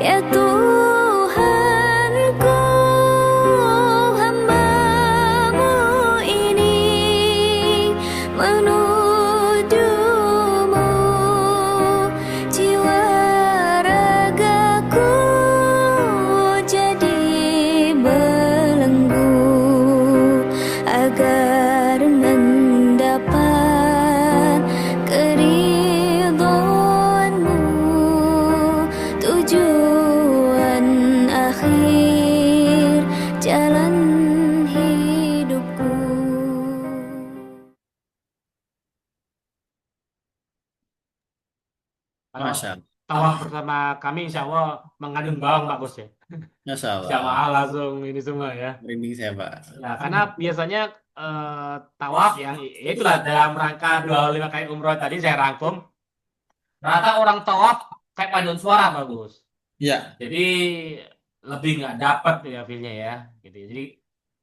ya Tuhanku hambamu ini menujumu jiwa ragaku jadi belenggu agar mendapat keridhoanmu tujuan akhir jalan hidupku. Kalau Masya Allah. tawaf bersama kami insya Allah mengandung bawang bagus ya. Masya Allah. Jamaah langsung ini semua ya. Merinding saya Pak. Ya, karena biasanya tawaf yang ya itulah dalam rangka 25 kali umroh tadi saya rangkum. Rata orang tawaf kayak paduan suara bagus. Ya, Jadi lebih nggak dapat ya feel-nya ya. Gitu. Jadi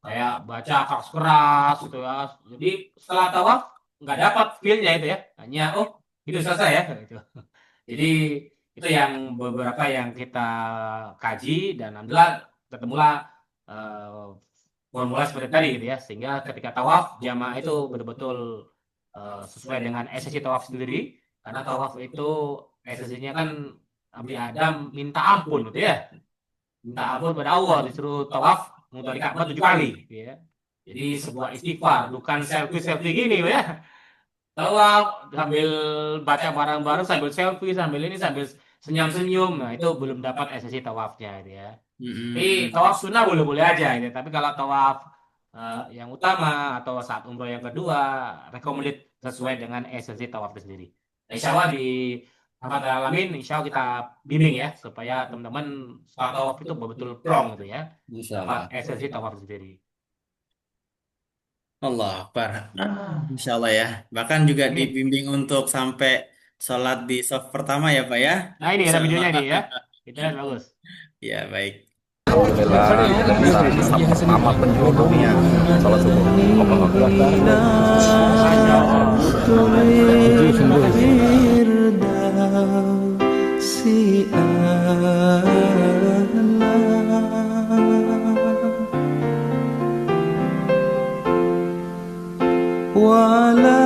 kayak baca keras-keras gitu ya. Jadi setelah tawaf nggak dapat feel-nya itu ya. Hanya oh itu selesai ya. Gitu. Jadi itu yang beberapa yang kita kaji dan alhamdulillah ketemulah eh, formula seperti tadi gitu ya. Sehingga ketika tawaf jamaah itu betul-betul sesuai dengan esensi tawaf sendiri. Karena tawaf itu esensinya kan Nabi Adam minta ampun gitu ya. Minta ampun pada Allah, disuruh tawaf mengelilingi Ka'bah 7 kali gitu ya. Jadi sebuah istighfar, bukan selfie-selfie gini ya. Tawaf sambil baca barang-barang, sambil selfie, sambil ini, sambil senyum-senyum. Nah, itu belum dapat esensi tawafnya gitu ya. Tapi tawaf sunnah boleh-boleh aja gitu. Tapi kalau tawaf yang utama atau saat umroh yang kedua, recommended sesuai dengan esensi tawaf itu sendiri. Nah, insya Allah di Rahmat Alamin, insya Allah kita bimbing ya, supaya teman-teman saat tawaf itu betul-betul plong gitu ya, Insya dapat Allah. esensi tawaf itu sendiri. Allah Akbar. Insya Allah ya. Bahkan juga Amin. dibimbing untuk sampai sholat di saf pertama ya Pak ya. Nah ini Insya ada Allah. videonya nih ya, kita lihat bagus. Ya baik. Alhamdulillah kita bisa sama penjuru dunia salat subuh. Allahu Akbar. Masya Allah. ولا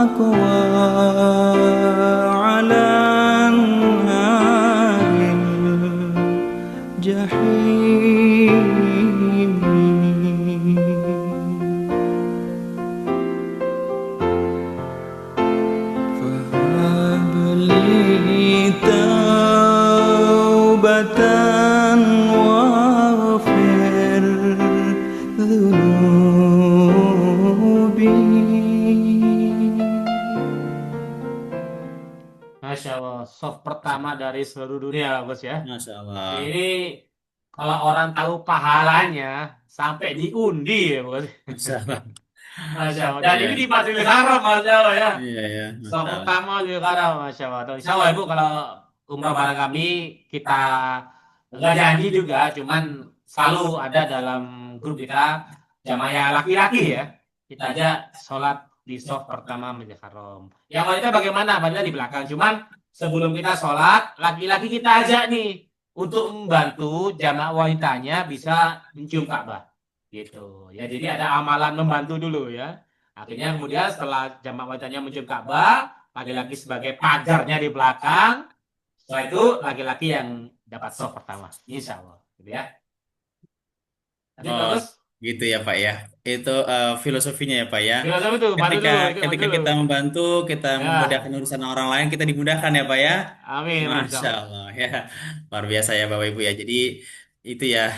أقوى على النار الجحيم فهب لي توبة واغفر ذنوبي. Masya Allah, soft pertama dari seluruh dunia, Bos ya. Masya Allah. Ini kalau orang tahu pahalanya sampai diundi ya, Bos. Masya Allah. Masya Allah. Dan Iya. ini di Masjidil Haram, Masya Allah ya. Iya ya. Masya Soft Allah. pertama di Haram, Masya Allah. Dan insya Allah Ibu kalau umrah bareng kami kita nggak janji juga, cuman selalu ada dalam grup kita jamaah laki-laki ya. Kita aja sholat di soft pertama Masjidil Haram. Yang wanita bagaimana? Wanita di belakang. Cuman sebelum kita sholat, laki-laki kita ajak nih untuk membantu jamaah wanitanya bisa mencium Ka'bah. Gitu. Ya, jadi ada amalan membantu dulu ya. Akhirnya kemudian setelah jamaah wanitanya mencium Ka'bah, laki-laki sebagai pagarnya di belakang. Setelah itu laki-laki yang dapat soft pertama. Insya Allah. Gitu ya. Nanti Oh, terus gitu ya Pak ya. Itu filosofinya ya Pak ya. filosofi itu bantu Ketika dulu, ikut bantu ketika dulu. kita membantu, kita memudahkan Ya, urusan orang lain, kita dimudahkan ya Pak ya. amin, Masya Masya Allah. Allah ya, luar biasa ya Bapak Ibu ya. Jadi itu ya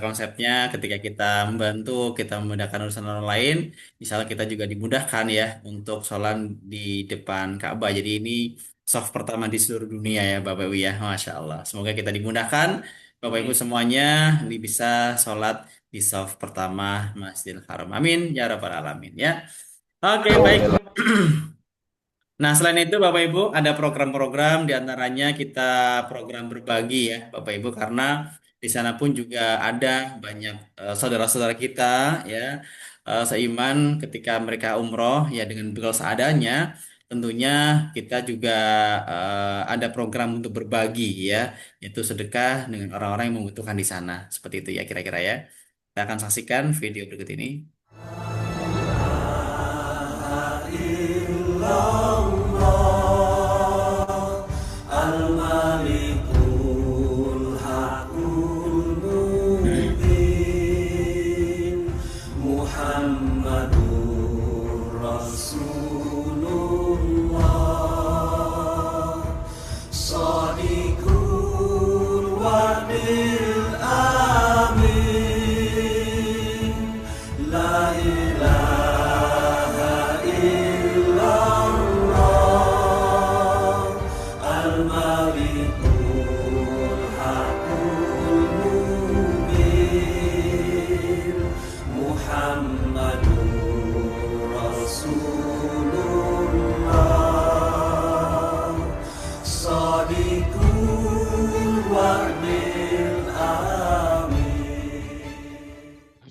konsepnya ketika kita membantu, kita memudahkan urusan orang lain, misalnya kita juga dimudahkan ya untuk sholat di depan Ka'bah. Jadi ini soft pertama di seluruh dunia ya Bapak Ibu ya, Masya Allah. Semoga kita dimudahkan, Bapak Ibu Amin. semuanya ini bisa sholat di soft pertama Masjidil Haram. Amin ya Rabbal Alamin ya. Oke baik. Nah, selain itu Bapak Ibu ada program-program di antaranya kita program berbagi ya Bapak Ibu karena di sana pun juga ada banyak saudara-saudara kita ya seiman ketika mereka umroh ya dengan bekal seadanya tentunya kita juga ada program untuk berbagi ya yaitu sedekah dengan orang-orang yang membutuhkan di sana seperti itu ya kira-kira ya. Kita akan saksikan video berikut ini.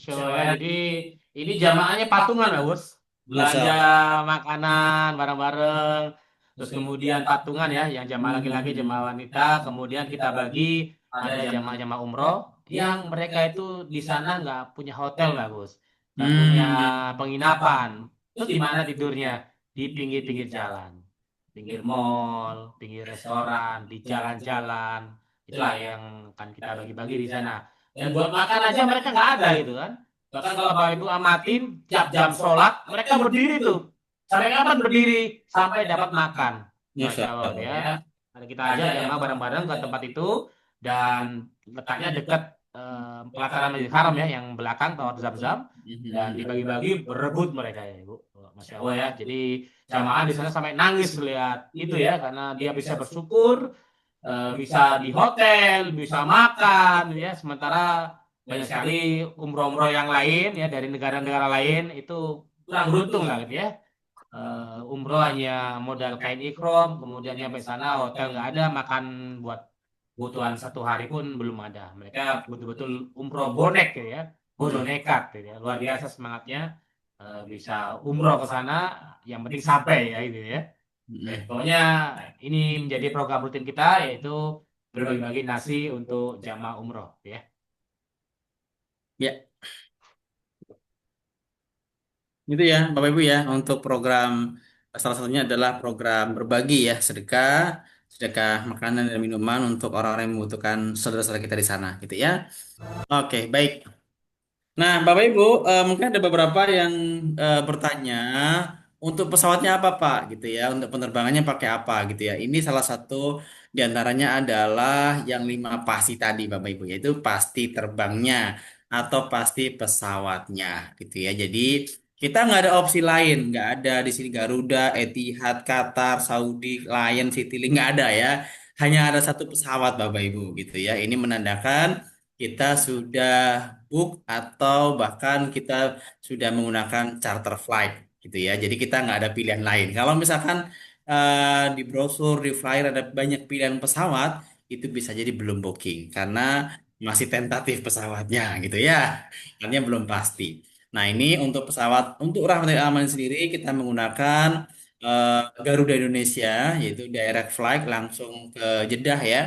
Masya Allah ya. Jadi ini jamaahnya patungan lah, Bos. Masya Belanja Allah. makanan bareng-bareng. Terus kemudian patungan ya, yang jamaah laki-laki, jamaah wanita. Kemudian kita bagi ada jamaah-jamaah umroh yang mereka itu di sana nggak punya hotel nggak, Bos. Nggak punya penginapan. Terus di mana tidurnya? Di pinggir-pinggir jalan. pinggir mall, pinggir restoran, di jalan-jalan. Itulah yang akan kita bagi-bagi di sana. Dan buat makan aja mereka nggak ada gitu kan. Bahkan kalau Bapak Ibu amatin tiap jam sholat, mereka berdiri tuh. Sampai kapan berdiri? Sampai dapat makan. Masya Masya Allah Allah. ya. Ada kita ajak jamaah bareng-bareng ke tempat itu dan letaknya dekat pelataran Masjidil Haram ya, yang belakang Tower Zam-Zam, dan dibagi-bagi berebut mereka ya Ibu. Masya Allah ya. Jadi jamaah di sana sampai nangis lihat itu ya, karena dia bisa bersyukur, bisa di hotel, bisa makan ya, sementara banyak sekali umroh-umroh yang lain ya dari negara-negara lain itu kurang beruntung lah gitu ya. Umroh hanya modal kain ikram, kemudian nyampe sana hotel nggak ada, makan buat kebutuhan satu hari pun belum ada. Mereka betul-betul umroh bonek gitu ya, bodoh nekat gitu ya. Luar biasa semangatnya, bisa umroh ke sana, yang penting sampai ya itu ya. Pokoknya ini menjadi program rutin kita, yaitu berbagi-bagi nasi untuk jamaah umroh ya. Ya, itu ya Bapak Ibu ya untuk program salah satunya adalah program berbagi ya, sedekah, sedekah makanan dan minuman untuk orang-orang yang membutuhkan saudara-saudara kita di sana gitu ya. Oke, baik. Nah, Bapak Ibu, mungkin ada beberapa yang bertanya untuk pesawatnya apa Pak gitu ya, untuk penerbangannya pakai apa gitu ya. Ini salah satu di antaranya adalah yang 5 pasti tadi Bapak Ibu, yaitu pasti terbangnya atau pasti pesawatnya gitu ya. Jadi kita nggak ada opsi lain, nggak ada di sini Garuda, Etihad, Qatar, Saudi, Lion, Citylink nggak ada ya. Hanya ada satu pesawat Bapak Ibu gitu ya. Ini menandakan kita sudah book atau bahkan kita sudah menggunakan charter flight gitu ya. Jadi kita nggak ada pilihan lain. Kalau misalkan di brosur, di flyer ada banyak pilihan pesawat, itu bisa jadi belum booking karena masih tentatif pesawatnya gitu ya. Artinya belum pasti. Nah ini untuk pesawat, untuk Rahmatil Alamin sendiri kita menggunakan Garuda Indonesia, yaitu direct flight langsung ke Jeddah ya.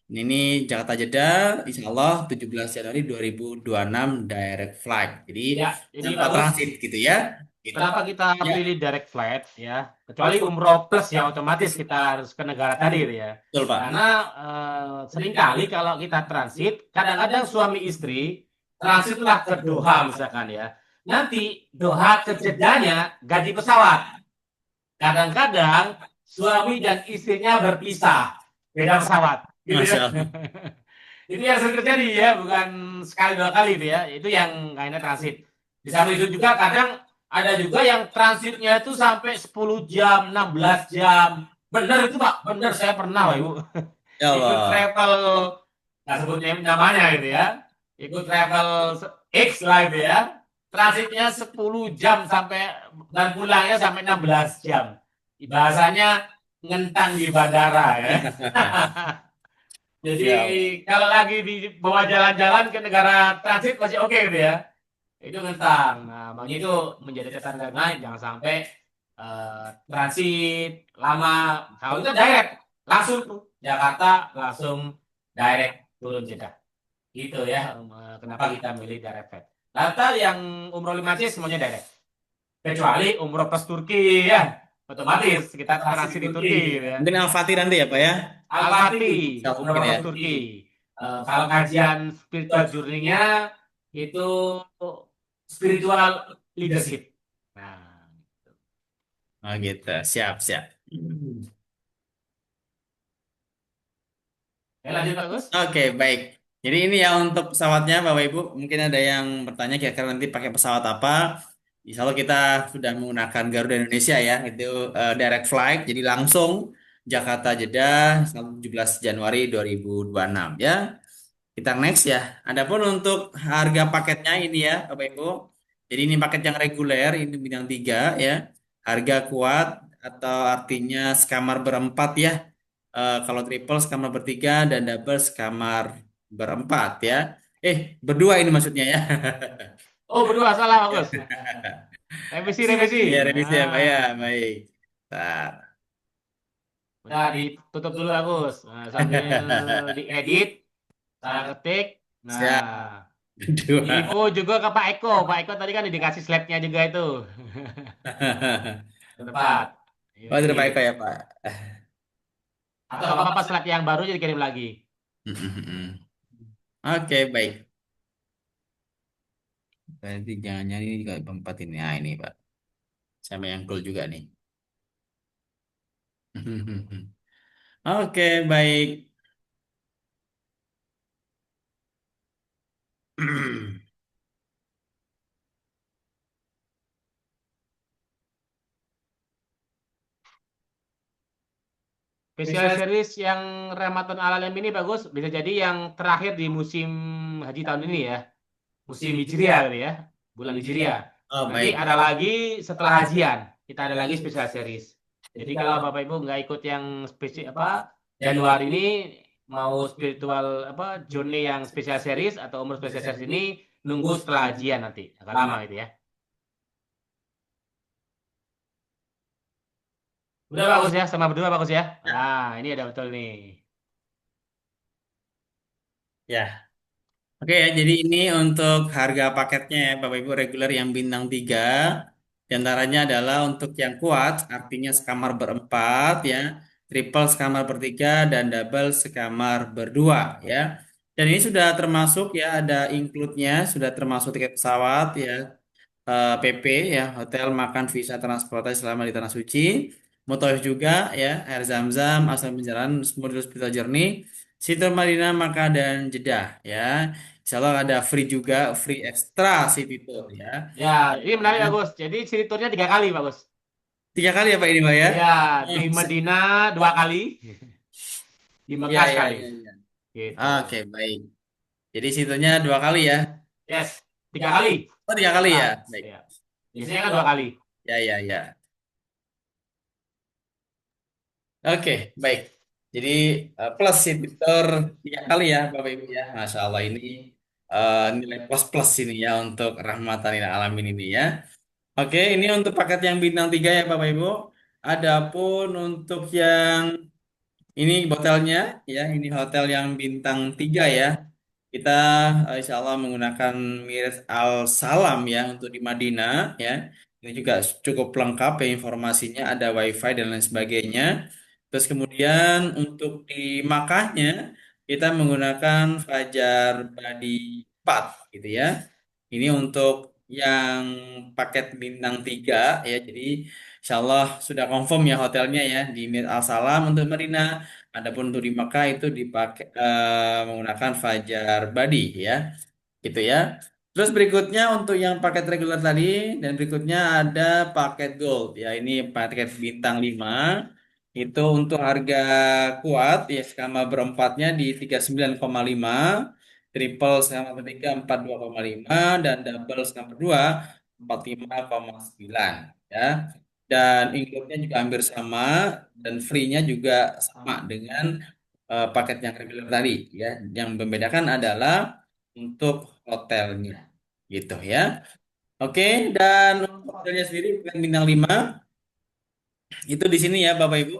Ini Jakarta Jeddah, insya Allah 17 Januari 2026 direct flight. Jadi Ya, ini tanpa bagus. transit gitu ya. Gitu. Kenapa kita Ya, pilih direct flight ya? Kecuali umroh plus ya, otomatis kita harus ke negara tadi gitu ya. betul Pak. Karena seringkali kalau kita transit, kadang-kadang suami istri transitlah ke Doha misalkan ya. Nanti Doha ke Jeddahnya ganti pesawat. Kadang-kadang suami dan istrinya berpisah, beda pesawat. Gitu Masya ya. Allah. Itu yang sering terjadi ya, bukan sekali dua kali itu ya. Itu yang kayaknya transit. Di samping itu juga kadang ada juga yang transitnya itu sampai 10 jam, 16 jam. Benar itu Pak, benar saya pernah Pak Ibu. Ya Ikut Allah. travel, nggak sebutnya namanya gitu ya. Ikut travel X lah gitu ya. Transitnya 10 jam sampai dan pulangnya sampai 16 jam. Bahasanya ngentang di bandara ya. Jadi Ya. kalau lagi dibawa jalan-jalan ke negara transit masih oke gitu ya. Itu ngentang. Nah, makanya itu menjadi catatan guideline, jangan sampai transit lama. Kalau itu direct langsung tuh Jakarta langsung direct turun Jeddah. Gitu ya. Kenapa kita milih direct flight? Rata yang umroh 5C semuanya direct. Kecuali umroh plus Turki ya. Otomatis kita transit di Turki gitu ya. Mungkin Al-Fatih nanti ya Pak ya. Al-Fatih, Mungkin umroh ya. plus Turki. Kalau kajian spiritual journey-nya itu spiritual leadership. Nah, Oh gitu. Siap, siap. ya lanjut bagus. Oke, baik. Jadi ini ya untuk pesawatnya Bapak Ibu. Mungkin ada yang bertanya kira-kira nanti pakai pesawat apa. Insya Allah kita sudah menggunakan Garuda Indonesia ya. Itu direct flight. Jadi langsung Jakarta Jeddah 17 Januari 2026 ya. Kita next ya. Adapun untuk harga paketnya ini ya Bapak Ibu. Jadi ini paket yang reguler, ini bintang 3 ya. Harga kuat atau artinya sekamar berempat ya. Kalau triple sekamar bertiga dan double sekamar berempat ya. Berdua ini maksudnya ya. Oh, berdua salah bagus. Revisi, revisi. Ya revisi ya Pak ya. Nah, Baik. Bentar. udah ditutup dulu bagus. Nah, sambil diedit, saya ketik. Siap. Nah, Berdua. info juga ke Pak Eko. Pak Eko tadi kan dikasih slide-nya juga itu. Tepat. Oh, Ini. terbaik ya Pak. Atau nggak apa-apa slide yang baru jadi kirim lagi. Oke, baik. Berarti jangan-jangan ini juga empat ini. Nah, ini Pak. Sama yang cool juga nih. Oke, baik. Special series yang Ramadan Al-Alam ini bagus. Bisa jadi yang terakhir di musim haji tahun ini ya. Musim Hijriah kali ya. Bulan Hijriah. Oh, Nanti baik. ada lagi setelah hajian. Kita ada lagi special series. Jadi kalau Bapak Ibu nggak ikut yang spesial apa Januari ini mau spiritual apa journey yang special series atau umur special series ini nunggu setelah hajian nanti. Agak lama itu ya. Udah bagus ya, sama berdua bagus ya. Nah, ini ada betul nih. Ya. Oke ya, jadi ini untuk harga paketnya ya, Bapak Ibu reguler yang bintang 3. Di antaranya adalah untuk yang kuat, artinya sekamar berempat ya, triple sekamar bertiga, dan double sekamar berdua ya. Dan ini sudah termasuk ya, ada include-nya, sudah termasuk tiket pesawat ya, PP ya, hotel, makan, visa, transportasi selama di Tanah Suci, Mutoif juga ya, air zam-zam, asal menjalan, modul hospital journey, Situ Madinah, Makkah dan Jeddah ya. Insya Allah ada free juga, free extra city tour ya. Ya, ini menarik bagus. Jadi ciri turnya 3 kali bagus. 3 kali ya Pak ini Pak ya? Ya, di Medina 2 kali, di Ya, Mekah ya, sekali. ya, ya. Gitu. Oke, baik. Jadi situnya 2 kali ya. Yes, 3 kali. Oh, 3 kali ya. Ah, Baik. ya. Biasanya kan 2 kali. Ya, ya, ya. Oke, baik. Jadi plus city tour 3 kali ya Bapak Ibu ya. Masya Allah ini nilai plus plus ini ya untuk rahmatan lil alamin ini ya. Oke, ini untuk paket yang bintang 3 ya Bapak Ibu. Adapun untuk yang ini hotelnya ya, ini hotel yang bintang 3 ya. Kita insya Allah menggunakan Miras Al Salam ya untuk di Madinah ya. Ini juga cukup lengkap ya informasinya, ada WiFi dan lain sebagainya. Terus kemudian untuk di Makkahnya kita menggunakan Fajar Badi 4 gitu ya. Ini untuk yang paket bintang 3 ya. Jadi insya Allah sudah confirm ya hotelnya ya di Mir Al Salam untuk Madinah. Adapun untuk di Makkah itu dipakai menggunakan Fajar Badi ya, gitu ya. Terus berikutnya untuk yang paket reguler tadi dan berikutnya ada paket gold ya. Ini paket bintang 5 itu untuk harga kuat ya skema berempatnya di 39,5, triple skema ketiga 42,5, dan double skema kedua 45,9 ya. Dan include-nya juga hampir sama dan free-nya juga sama dengan paket yang reguler tadi ya. Yang membedakan adalah untuk hotelnya gitu ya. Oke, dan untuk hotelnya sendiri bukan bintang 5 itu di sini ya Bapak Ibu.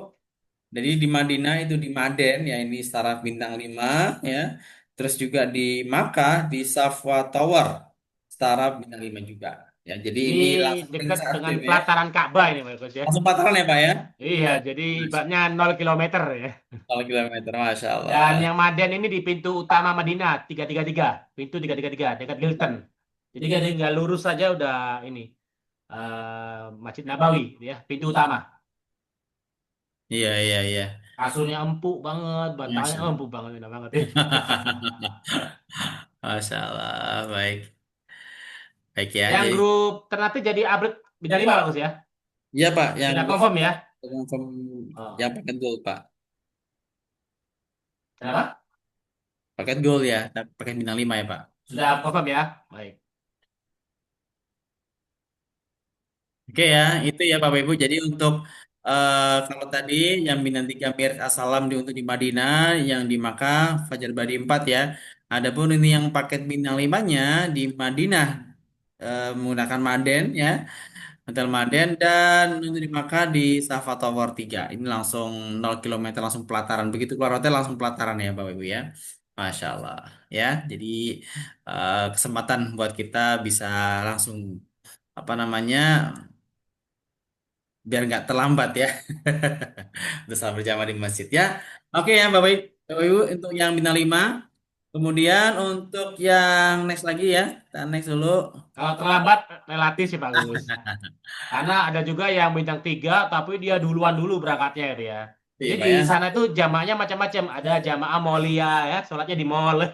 Jadi di Madinah itu di Maden ya ini setara bintang 5 ya. Terus juga di Makkah di Safwa Tower setara bintang 5 juga. Ya, jadi Ini ini langsung ring dekat satu dengan ini ya. pelataran Ka'bah ini bagus ya. Langsung pataran ya Pak ya. Iya, jadi ibaratnya 0 kilometer ya. Kalau kilometer Masya Allah. Dan yang Maden ini di pintu utama Madinah 333, pintu 333 dekat Hilton. Jadi kan tinggal lurus saja udah ini Masjid Nabawi ya, pintu utama. Iya, iya, iya. Kasurnya empuk banget, bantalnya Masya Allah. empuk banget, enak banget ya. Masya Allah, baik. Baik ya, Yang jadi grup Ternate jadi upgrade bintang 5 bagus ya. iya Pak, yang Sudah confirm ya. confirm Oh. yang paket gold Pak. Kenapa? Paket gold ya, paket bintang 5 ya Pak. Sudah confirm ya. Baik. Oke ya, itu ya Bapak Ibu. Jadi untuk kalau tadi yang bintang 3 Mirs Asalam untuk di Madinah, yang di Makkah Fajar Badi 4 ya. Adapun ini yang paket bintang 5-nya di Madinah menggunakan Maden ya. Hotel Maden dan untuk di Makkah di Safa Tower 3. Ini langsung 0 km langsung pelataran. Begitu keluar hotel langsung pelataran ya Bapak Ibu ya. Masya Allah ya. Jadi kesempatan buat kita bisa langsung apa namanya biar nggak terlambat ya. Untuk salat berjamaah di masjid ya. Oke ya Bapak Ibu untuk yang bintang 5. Kemudian untuk yang next lagi ya. Kita next dulu. Kalau terlambat relatif sih bagus. Karena ada juga yang bintang 3 tapi dia duluan dulu berangkatnya gitu ya. Iya Jadi Pak di ya. sana itu jamaahnya macam-macam. Ada jamaah Molia ya, sholatnya di mall.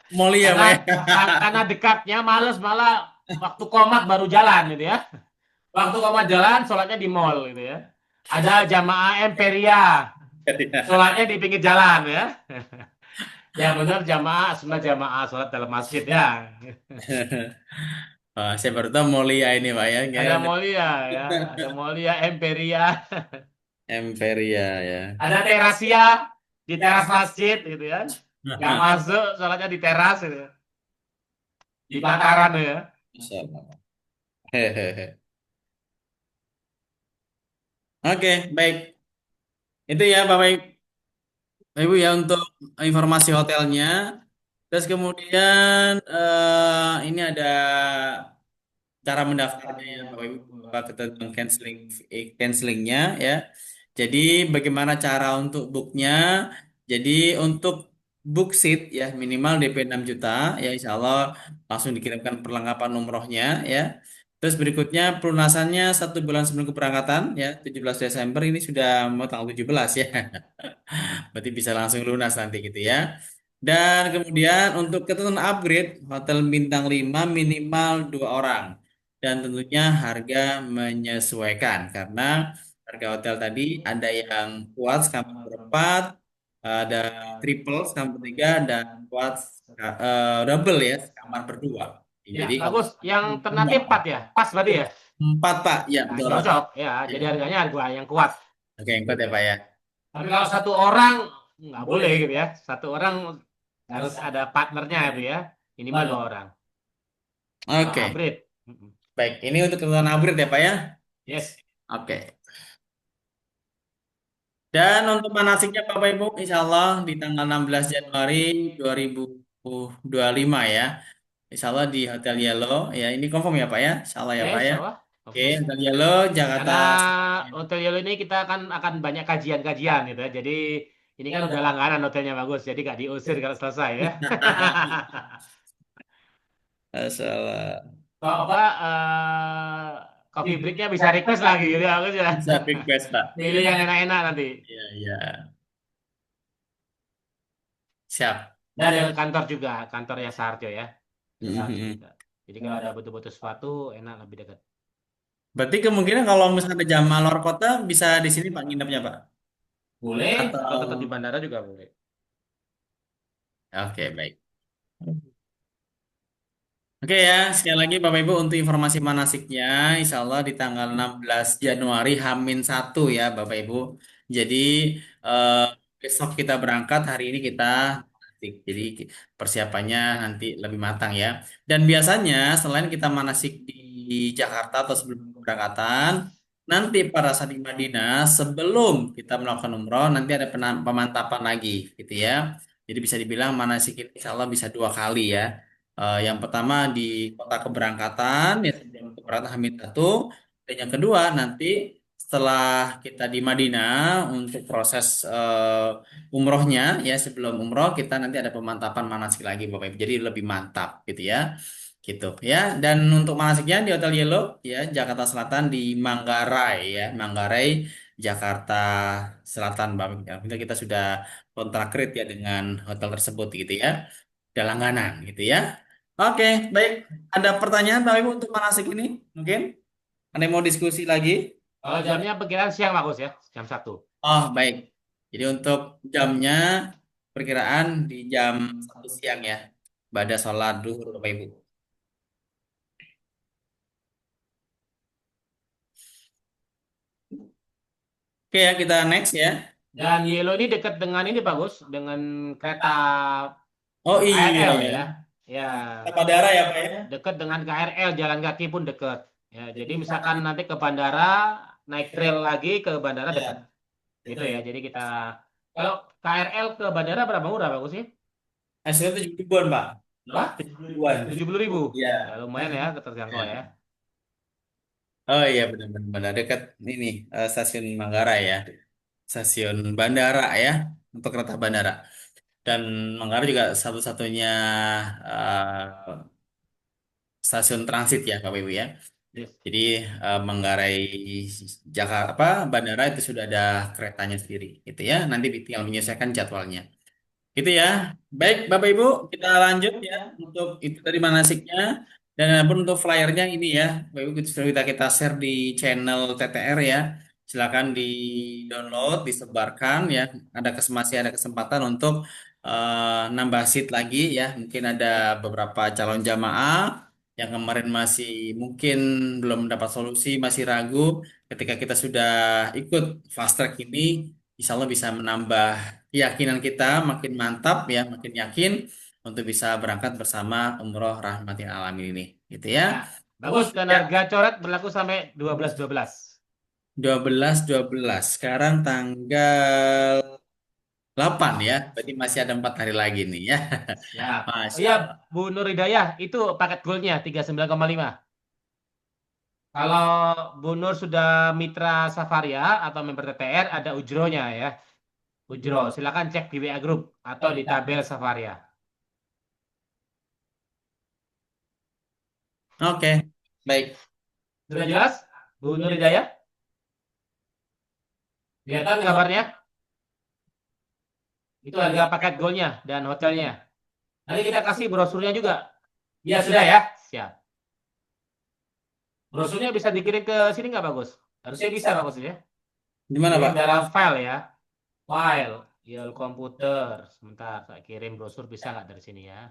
Moli ya Karena Pak ya. karena dekatnya males malah waktu komat baru jalan gitu ya. Waktu komat jalan sholatnya di mall gitu ya. Ada jamaah Emperia, sholatnya di pinggir jalan ya. Yang benar jamaah sholat dalam masjid ya. Oh, saya baru tahu Molia ini Pak ya. Kira Ada Molia ya, ada Molia Emperia, Emperia ya. ada Terasia di teras masjid gitu ya. Nggak masuk, sholatnya di teras gitu ya. Di Mataran ya. Masya Allah. Hehehe. Oke, baik. Itu ya Bapak Ibu ya untuk informasi hotelnya. Terus kemudian ini ada cara mendaftarnya ya Bapak Ibu Bapak tentang cancelingnya ya. Jadi bagaimana cara untuk booknya? Jadi untuk book seat ya minimal DP 6 juta ya Insya Allah langsung dikirimkan perlengkapan umrohnya ya. Terus berikutnya pelunasannya 1 bulan sebelum keberangkatan ya 17 Desember ini sudah mau tanggal 17 ya. Berarti bisa langsung lunas nanti gitu ya. Dan kemudian untuk ketentuan upgrade, hotel bintang 5 minimal 2 orang. Dan tentunya harga menyesuaikan karena harga hotel tadi ada yang kuat kamar berempat, ada triple kamar bertiga, dan kuat double ya kamar berdua. Ya, Jadi kalau bagus. Yang ternate 4 ya, pas berarti ya. empat Pak, ya Nah, betul. cocok ya. Ya. Jadi harganya harga yang kuat. Oke, empat ya Pak ya. Tapi kalau satu orang nggak boleh gitu ya. Satu orang harus ada partnernya gitu ya. Minimal 2 orang. Kalau Oke, hybrid. Mm-mm. baik. Ini untuk ketentuan upgrade ya Pak ya. Yes. Oke. Dan untuk manasiknya Bapak Ibu, insya Allah di tanggal 16 Januari 2025 ya. Insya Allah di Hotel Yellow. Ya, ini confirm ya Pak ya? Insya Allah ya Pak ya. Insya Allah. Oke, Hotel Yellow, Jakarta. Karena hotel Yolo ini kita akan banyak kajian-kajian gitu ya. Jadi ini kan udah langganan hotelnya bagus. Jadi nggak diusir kalau selesai ya. Masya Allah. Kok apa coffee breaknya bisa request lagi gitu ya bagus ya. Bisa request Pak. Pilih yang enak-enak nanti. Iya, iya. Siap. Dari kantor juga, kantornya Sarjo ya. Sarjo Mhm. juga. Jadi kalau ada butuh-butuh sesuatu enak lebih dekat. Berarti kemungkinan kalau misalnya ada jamaah luar kota bisa di sini Pak nginepnya Pak. Boleh, kalau Atau tetap di bandara juga boleh. oke, baik. Oke ya, sekali lagi Bapak Ibu untuk informasi manasiknya, insya Allah di tanggal 16 Januari H-1 ya Bapak Ibu. Jadi eh, besok kita berangkat, hari ini kita manasik. Jadi persiapannya nanti lebih matang ya. Dan biasanya selain kita manasik di Jakarta atau sebelum keberangkatan, nanti pada saat di Madinah sebelum kita melakukan umroh nanti ada pemantapan lagi gitu ya. Jadi bisa dibilang manasik ini insya Allah bisa 2 kali ya. Yang pertama di kota keberangkatan, ya sebelum keberangkatan Hamid 1. Dan yang kedua nanti setelah kita di Madinah untuk proses umrohnya, ya sebelum umroh kita nanti ada pemantapan manasik lagi Bapak Ibu. Jadi lebih mantap gitu ya. Gitu ya. Dan untuk manasiknya di Hotel Yellow ya Jakarta Selatan di Manggarai ya. Manggarai Jakarta Selatan Bapak Ibu. Kita sudah kontrak rate ya dengan hotel tersebut gitu ya. Udah langganan gitu ya. Oke, baik. Ada pertanyaan Bapak Ibu untuk manasik ini? Mungkin ada yang mau diskusi lagi? Kalau jamnya perkiraan siang bagus ya, jam 1. Oh, baik. Jadi untuk jamnya perkiraan di jam 1 siang ya. Pada sholat duhur Bapak Ibu. Oke ya, kita next ya. Dan Yellow ini dekat dengan ini bagus, dengan kereta Oh iya KRL ya. ya. Ya, Apa darah ya Pak ya? dekat dengan KRL, jalan kaki pun dekat. Ya, jadi misalkan nanti ke bandara, naik trail lagi ke bandara dekat. Gitu ya. Jadi kita kalau KRL ke bandara berapa murah bagus sih? Hasilnya 70 ribuan Pak. Berapa? 70 ribuan. 70.000. Iya. Ya, lumayan ya, terjangkau ya. Oh iya benar-benar dekat ini stasiun Manggarai ya, stasiun bandara ya untuk kereta bandara. Dan Manggarai juga satu-satunya stasiun transit ya Bapak Ibu ya. Yes. Jadi Manggarai Jakarta apa bandara itu sudah ada keretanya sendiri gitu ya. Nanti tinggal menyesuaikan jadwalnya. Gitu ya. Baik, Bapak Ibu, kita lanjut ya untuk itu tadi manasiknya dan pun untuk flyernya ini ya. Bapak Ibu sudah kita share di channel TTR ya. Silakan di-download, disebarkan ya. Masih ada kesempatan untuk nambah seat lagi ya. Mungkin ada beberapa calon jamaah yang kemarin masih mungkin belum mendapat solusi, masih ragu. Ketika kita sudah ikut fast track ini, insya Allah bisa menambah keyakinan kita makin mantap ya, makin yakin untuk bisa berangkat bersama umroh rahmatil alamin ini, gitu ya. Ya, bagus. Dan Ya, harga coret berlaku sampai 12-12. 12 Sekarang tanggal 8 ya, berarti masih ada 4 hari lagi nih ya. Siap. Oh Masya iya, Allah. Bu Nur Hidayah, itu paket goldnya 39,5. Kalau Bu Nur sudah mitra Safaria atau member TTR, ada ujronya ya. Ujro, silakan cek di WA Group atau di tabel Safaria. Oke, baik. Sudah jelas, Bu Nur Hidayah? Kelihatan kabarnya? Itu harga paket goldnya dan hotelnya. Nanti kita kasih brosurnya juga. Iya, sudah ya? Siap. Brosurnya bisa dikirim ke sini nggak bagus? Harusnya bisa bagus ya. Gimana Kirim Pak? dalam file ya. File, ya komputer. Sebentar, saya kirim brosur bisa nggak dari sini ya?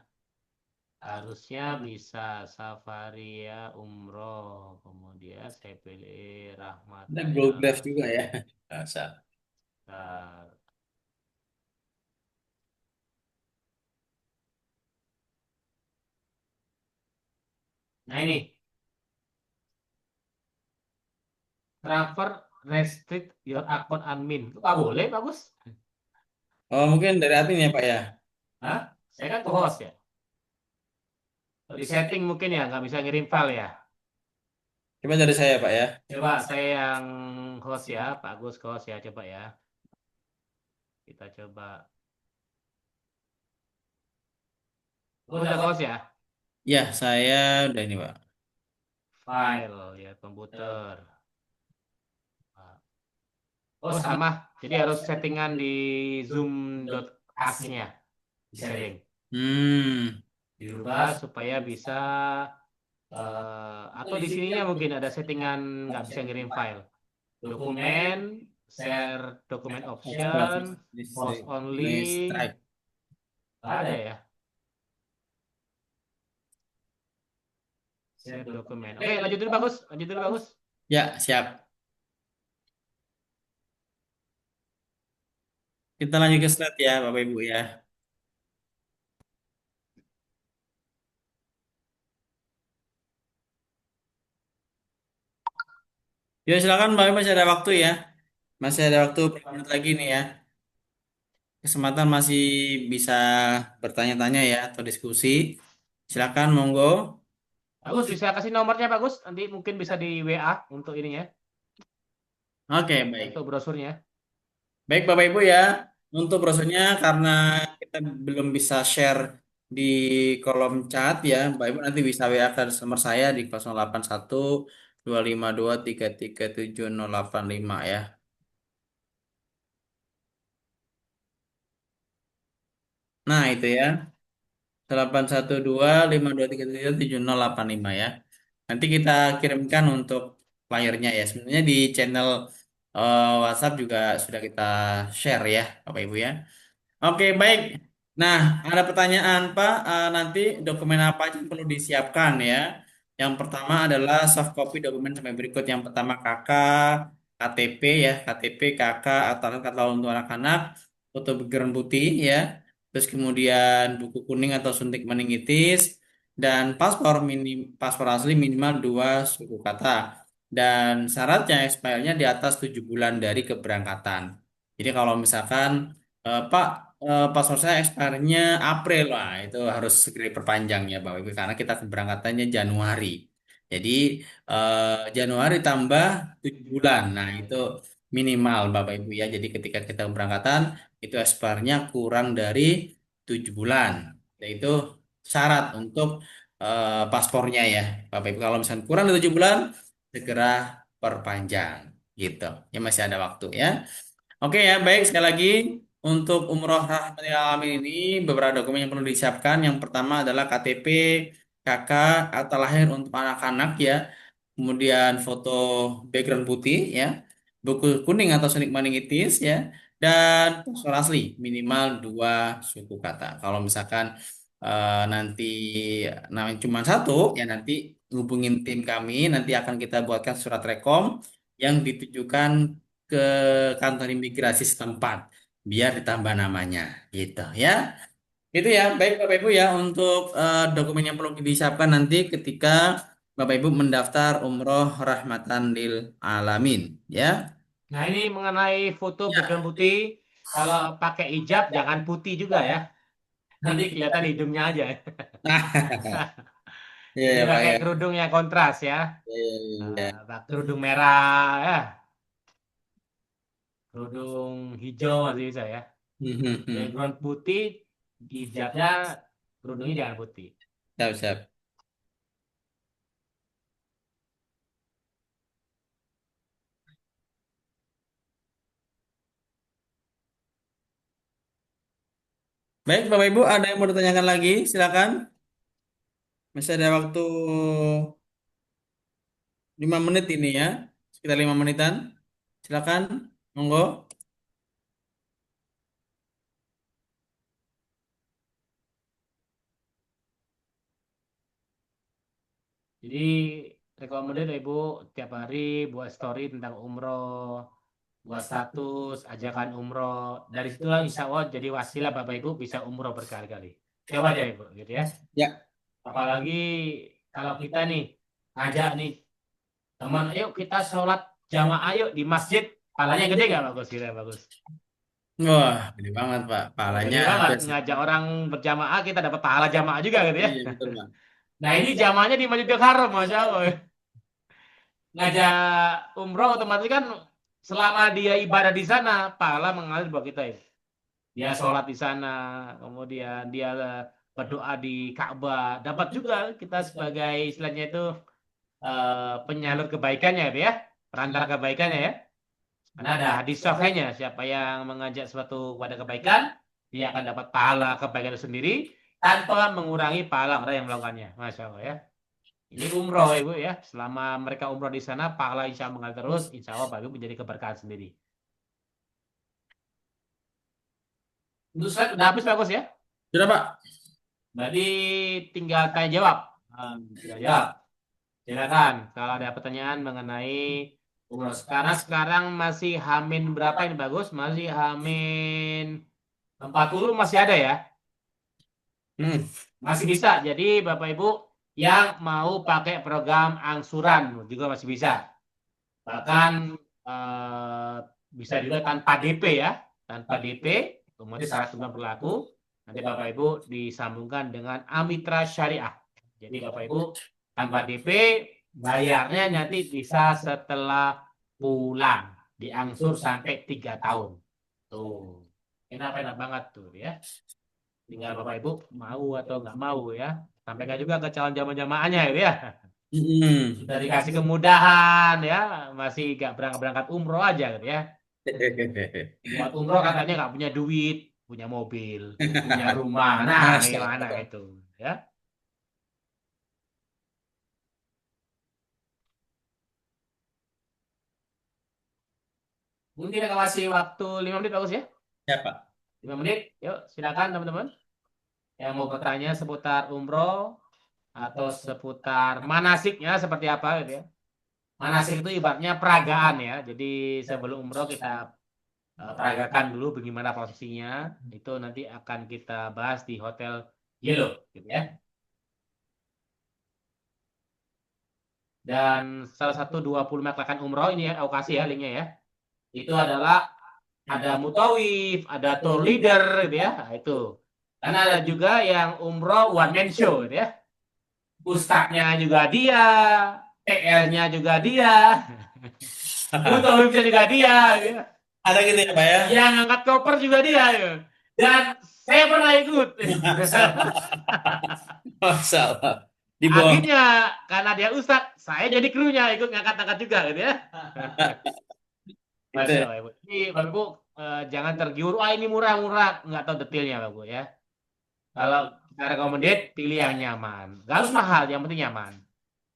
Harusnya bisa Safaria Umroh. Kemudian saya pilih Rahmat Ada Daya. Gold Graph juga ya. Masa. Nah, nah ini, transfer restrict your account admin. Itu nggak boleh, bagus. Oh, mungkin dari admin ya Pak ya. Hah? Saya kan co-host ya. Di setting mungkin ya, nggak bisa ngirim file ya. Coba dari saya Pak ya. Coba saya yang host ya, Pak Agus host ya, coba ya. Kita coba. Gus udah host ya? Ya, saya udah ini Pak. File ya, komputer. Oh sama, jadi harus settingan di zoom.as-nya. Di setting. Hmm. Dirubah supaya bisa, atau di sininya mungkin ada settingan nggak bisa ngirim file. Dokumen, share dokumen option, post only, Strike. nggak ada ya. Share dokumen. Oke, lanjut dulu bagus, lanjut dulu bagus. Ya, siap. Kita lanjut ke slide ya, Bapak Ibu ya. Ya, silakan Bapak Ibu masih ada waktu ya. Masih ada waktu berapa menit lagi nih ya. Kesempatan masih bisa bertanya-tanya ya atau diskusi. Silakan monggo. Bagus, bisa kasih nomornya bagus. Nanti mungkin bisa di WA untuk ininya, Oke, baik. untuk brosurnya. Baik Bapak Ibu ya. Untuk brosurnya karena kita belum bisa share di kolom chat ya. Bapak Ibu nanti bisa WA ke nomor saya di 081 252 337085 ya. Nah, itu ya. 812 5237 7085 ya. Nanti kita kirimkan untuk flyernya ya. Sebenarnya di channel WhatsApp juga sudah kita share ya, Bapak Ibu ya. Oke, baik. Nah, ada pertanyaan, Pak. Nanti dokumen apa aja yang perlu disiapkan ya? Yang pertama adalah soft copy dokumen sampai berikut. Yang pertama KTP ya, KTP, atau kata untuk anak-anak, foto background putih ya. Terus kemudian buku kuning atau suntik meningitis dan paspor asli minimal 2 suku kata. Dan syaratnya expirednya di atas 7 bulan dari keberangkatan. Jadi kalau misalkan Pak, paspor saya expirednya April, lah itu harus segera perpanjang ya Bapak Ibu karena kita keberangkatannya Januari. Jadi Januari tambah 7 bulan. Nah, itu minimal Bapak Ibu ya. Jadi ketika kita berangkatan itu expirednya kurang dari 7 bulan. Itu syarat untuk paspornya ya. Bapak Ibu kalau misalnya kurang dari 7 bulan segera perpanjang gitu. Ya masih ada waktu ya. Oke ya, baik sekali lagi untuk umroh rahmatil alamin ini beberapa dokumen yang perlu disiapkan. Yang pertama adalah KTP, kakak, akta lahir untuk anak-anak ya. Kemudian foto background putih ya, buku kuning atau sunik meningitis ya, dan paspor asli minimal 2 suku kata. Kalau misalkan nanti namanya cuma satu, ya nanti hubungin tim kami, nanti akan kita buatkan surat rekom yang ditujukan ke kantor imigrasi setempat biar ditambah namanya gitu ya. Itu ya, baik Bapak Ibu ya untuk dokumen yang perlu disiapkan nanti ketika Bapak Ibu mendaftar umroh rahmatan lil alamin ya. Nah, ini mengenai foto background Ya. putih, kalau pakai hijab jangan putih juga ya. Nanti kelihatan hidungnya aja. Nah, ya, Jadi ya Pak pakai ya. kerudung yang kontras ya. Ya, ya, ya. Pakai kerudung merah ya, kerudung hijau masih bisa ya. Background putih, hijabnya, kerudungnya jangan putih. Siap, siap. Baik Bapak Ibu, ada yang mau ditanyakan lagi? Silakan. Masih ada waktu 5 menit ini ya. Sekitar 5 menitan. Silakan. Monggo. Jadi rekomendasi Ibu tiap hari buat story tentang umroh, buat status, ajakan umroh. Dari situlah insya Allah jadi wasilah Bapak Ibu bisa umroh berkali-kali. Coba aja Ibu, gitu ya. Ya. Apalagi kalau kita nih ngajak nih teman, ayo kita sholat jamaah yuk di masjid. Palanya gede nggak bagus? Gitu ya, bagus. Wah, gede banget Pak. Gede Pahalanya banget hampir. ngajak orang berjamaah kita dapat pahala jamaah juga gitu ya. Iya, betul Pak. Nah ini jamaahnya di Masjidil Haram, masya Allah. Ngajak umroh otomatis kan selama dia ibadah di sana pahala mengalir buat kita ya. Dia sholat di sana, kemudian dia berdoa di Ka'bah, dapat juga kita sebagai istilahnya itu penyalur kebaikannya gitu ya, perantara kebaikannya ya. Karena ada hadis sahihnya, siapa yang mengajak suatu kepada kebaikan, dia akan dapat pahala kebaikan itu sendiri tanpa mengurangi pahala orang yang melakukannya. Masya Allah ya. Ini umroh Ibu ya. Selama mereka umroh di sana, pahala insya Allah mengalir terus. Insya Allah bagi menjadi keberkahan sendiri. Untuk slide udah habis bagus ya. Sudah Pak. Berarti tinggal tanya jawab. Tinggal jawab. Silakan kalau ada pertanyaan mengenai umroh. Sekarang masih Hamin berapa ini bagus? Masih Hamin 40 masih ada ya. Masih bisa. Jadi Bapak Ibu yang mau pakai program angsuran juga masih bisa. Bahkan bisa juga tanpa DP ya. Tanpa DP, kemudian syarat juga berlaku. Nanti Bapak Ibu disambungkan dengan Amitra Syariah. Jadi Bapak Ibu tanpa DP, bayarnya nanti bisa setelah pulang. Diangsur sampai 3 tahun. Tuh. Enak-enak banget tuh ya. Tinggal Bapak Ibu mau atau nggak mau ya. Sampaikan juga ke calon jamaah-jamaahnya gitu ya. Sudah dikasih kemudahan ya. Masih nggak berangkat umroh aja gitu ya. Buat umroh katanya nggak punya duit, punya mobil, punya rumah. Nah, gimana itu ya. Mungkin kita kasih waktu 5 menit bagus ya. Ya Pak. 5 menit. Yuk, silakan teman-teman. Yang mau bertanya seputar umroh atau seputar manasiknya seperti apa gitu ya. Manasik itu ibaratnya peragaan ya. Jadi sebelum umroh kita peragakan dulu bagaimana prosesinya. Itu nanti akan kita bahas di Hotel Yellow gitu ya. Dan salah satu 20 maklakan umroh ini ya, aku kasih ya linknya ya. Itu adalah ada mutawif, ada tour leader gitu ya. Nah, itu. Karena ada juga yang umroh one man show gitu ya. Ustadznya juga dia, TL-nya juga dia, Mutawifnya juga dia, ya. Ada gitu ya Pak ya? Yang angkat koper juga dia, ya. Dan saya pernah ikut. Masalah. Di bawah. Akhirnya karena dia ustadz, saya jadi krunya ikut ngangkat-ngangkat juga gitu ya. Gitu ya. Masya Allah, Ibu. Ini Bapak Ibu jangan tergiur, wah ini murah-murah, nggak tahu detailnya Bapak Ibu ya. Kalau kita recommended, pilih yang nyaman. Nggak harus mahal, yang penting nyaman.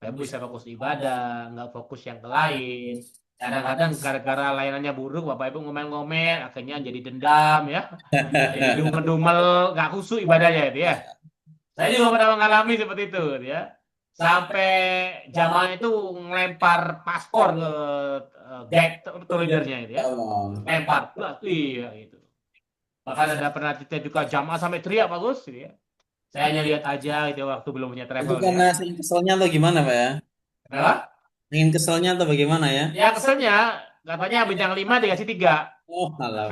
Bapak Ibu bisa fokus ibadah, nggak fokus yang ke lain. Kadang-kadang gara-gara layanannya buruk, Bapak Ibu ngomel-ngomel, akhirnya jadi dendam ya. Jadi dumel-dumel, nggak khusyuk ibadahnya itu ya. Saya juga pernah mengalami seperti itu ya. Sampai jamaah itu ngelempar paspor ke gate leadernya itu ya. Allah. Lempar. Iya itu. Bahkan ada pernah kita juga jamaah sampai teriak bagus gitu ya. Saya hanya lihat aja itu waktu belum punya Itu travel karena ya. saking keselnya atau gimana Pak ya? Kenapa? Saking keselnya atau bagaimana ya? Ya keselnya katanya bintang 5 dikasih 3. Oh, alah.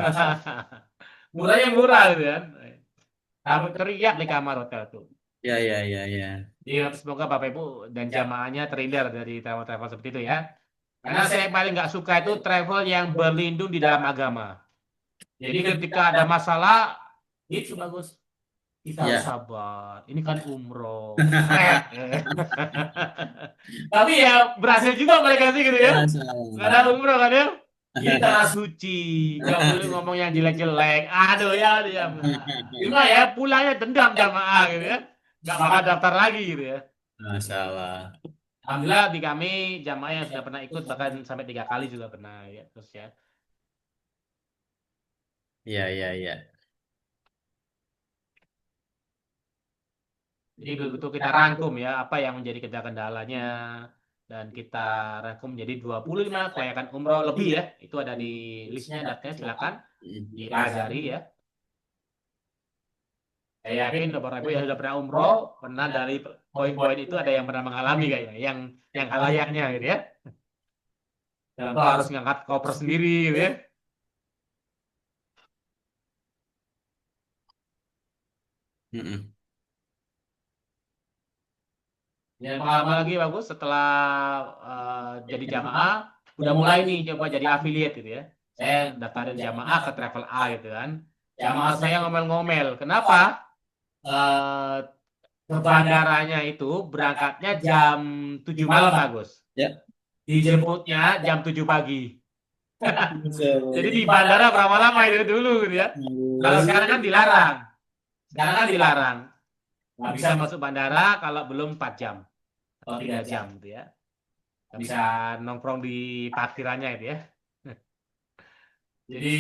Murahnya murah gitu kan. Sampai teriak di kamar hotel tuh. Ya, ya, ya, ya. Jadi semoga Bapak Ibu dan jamaahnya terhindar dari travel-travel seperti itu ya. Karena saya paling nggak suka itu travel yang berlindung di dalam agama. Jadi ketika ada masalah, itu bagus. Kita harus Ya. sabar. Ini kan umroh. Tapi ya berhasil juga mereka sih gitu ya. Nggak ada umroh kan ya. Ini tanah suci. Nggak boleh ngomong yang jelek-jelek. Aduh ya. Cuma ya pulangnya dendam jamaah gitu ya. Nggak bakal daftar lagi gitu ya. Masalah. Alhamdulillah di kami jamaah yang sudah pernah ikut bahkan sampai 3 kali juga pernah ya terus ya. Iya, iya, iya. Jadi begitu kita rangkum ya apa yang menjadi kendala-kendalanya dan kita rangkum menjadi 25 kelayakan umroh lebih ya. Itu ada di listnya datanya silakan dipelajari ya. Saya yakin Bapak Ibu yang sudah pernah umroh, pernah dari poin-poin itu ada yang pernah mengalami kayaknya, yang layaknya gitu ya. Contoh harus ngangkat koper sendiri gitu ya. Mm-mm. Yang pengalaman lagi bagus setelah jadi jamaah, udah mulai nih coba jadi affiliate gitu ya. Saya daftarin jamaah ke Travel A gitu kan. Jamaah saya ngomel-ngomel. Kenapa? Eh, ke bandaranya itu berangkatnya jam 7 malam bagus. Ya. Dijemputnya jam 7 pagi. Jadi di bandara berapa lama itu dulu gitu ya. Kalau sekarang kan dilarang. Sekarang kan dilarang. Nggak bisa masuk bandara kalau belum 4 jam. Atau 3 jam gitu ya. Nggak bisa nongkrong di parkirannya itu ya. Jadi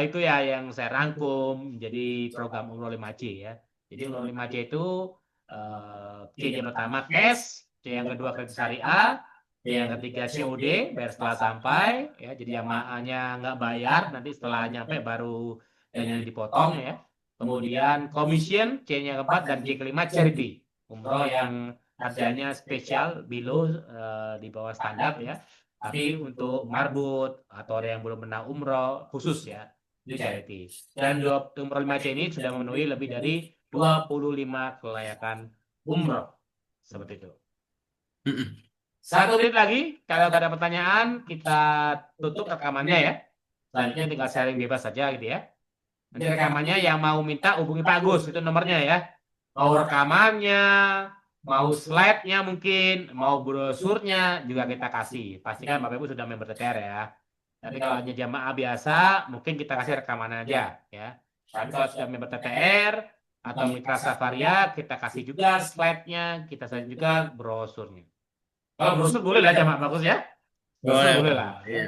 itu ya yang saya rangkum jadi program Umroh 5C ya. Jadi Umroh 5C itu C yang pertama cash, C yang kedua kredit syariah, C yang ketiga COD bayar setelah sampai ya. Jadi jamaahnya nggak bayar nanti setelah nyampe baru yang dipotong ya. Kemudian commission C yang keempat dan C kelima charity. Umroh yang harganya spesial below di bawah standar ya. Tapi untuk marbut atau ada yang belum pernah umroh khusus ya, itu charity. Dan umroh 5C ini sudah memenuhi lebih dari 25 kelayakan umroh. Seperti itu. Mm-mm. 1 menit lagi, kalau ada pertanyaan, kita tutup rekamannya ya. Selanjutnya tinggal sharing bebas saja gitu ya. Nanti rekamannya yang mau minta hubungi Pak Agus, itu nomornya ya. Mau rekamannya, mau slide-nya mungkin, mau brosurnya juga kita kasih. Pastikan Bapak Ibu sudah member TTR ya. Tapi kalau hanya jamaah biasa, mungkin kita kasih rekaman aja ya. Tapi kalau sudah member TTR atau mitra Safaria, kita kasih juga slide-nya, kita kasih juga brosurnya. Kalau brosur boleh lah jamaah bagus ya. Brosur boleh lah. Ya.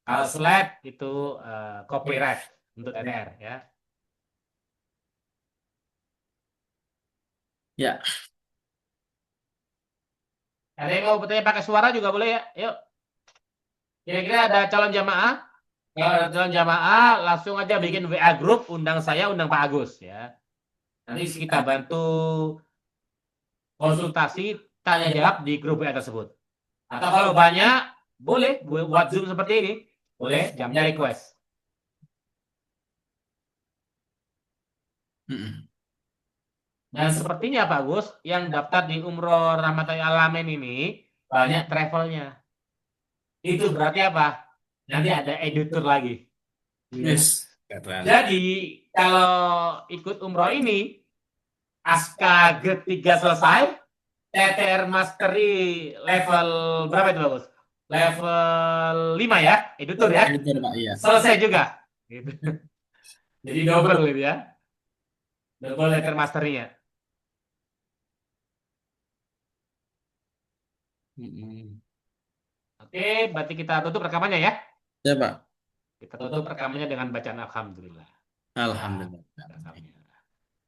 Kalau slide itu copyright untuk TTR ya. Ya. Ada yang mau bertanya pakai suara juga boleh ya. Yuk. Kira-kira ada calon jamaah? Kalau ada calon jamaah, langsung aja bikin WA group, undang saya, undang Pak Agus ya. Nanti kita bantu konsultasi, tanya jawab di grup WA tersebut. Atau kalau banyak, boleh buat Zoom seperti ini. Boleh, jamnya request. Mm-mm. Dan sepertinya Pak Gus, yang daftar di Umroh Rahmatul Alamin ini banyak travelnya. Itu berarti apa? Nanti ada editor lagi. Yes. Keren. Jadi kalau ikut umroh ini, ASKA grade 3 selesai, TTR Mastery level berapa itu Bagus? Level 5 ya, editor ya. Editor, Pak, iya. Selesai juga. Gitu. Jadi double gitu ya. Double letter masternya. Oke, berarti kita tutup rekamannya ya. Ya, Pak. Kita tutup rekamannya dengan bacaan Alhamdulillah. Alhamdulillah. Rekamannya.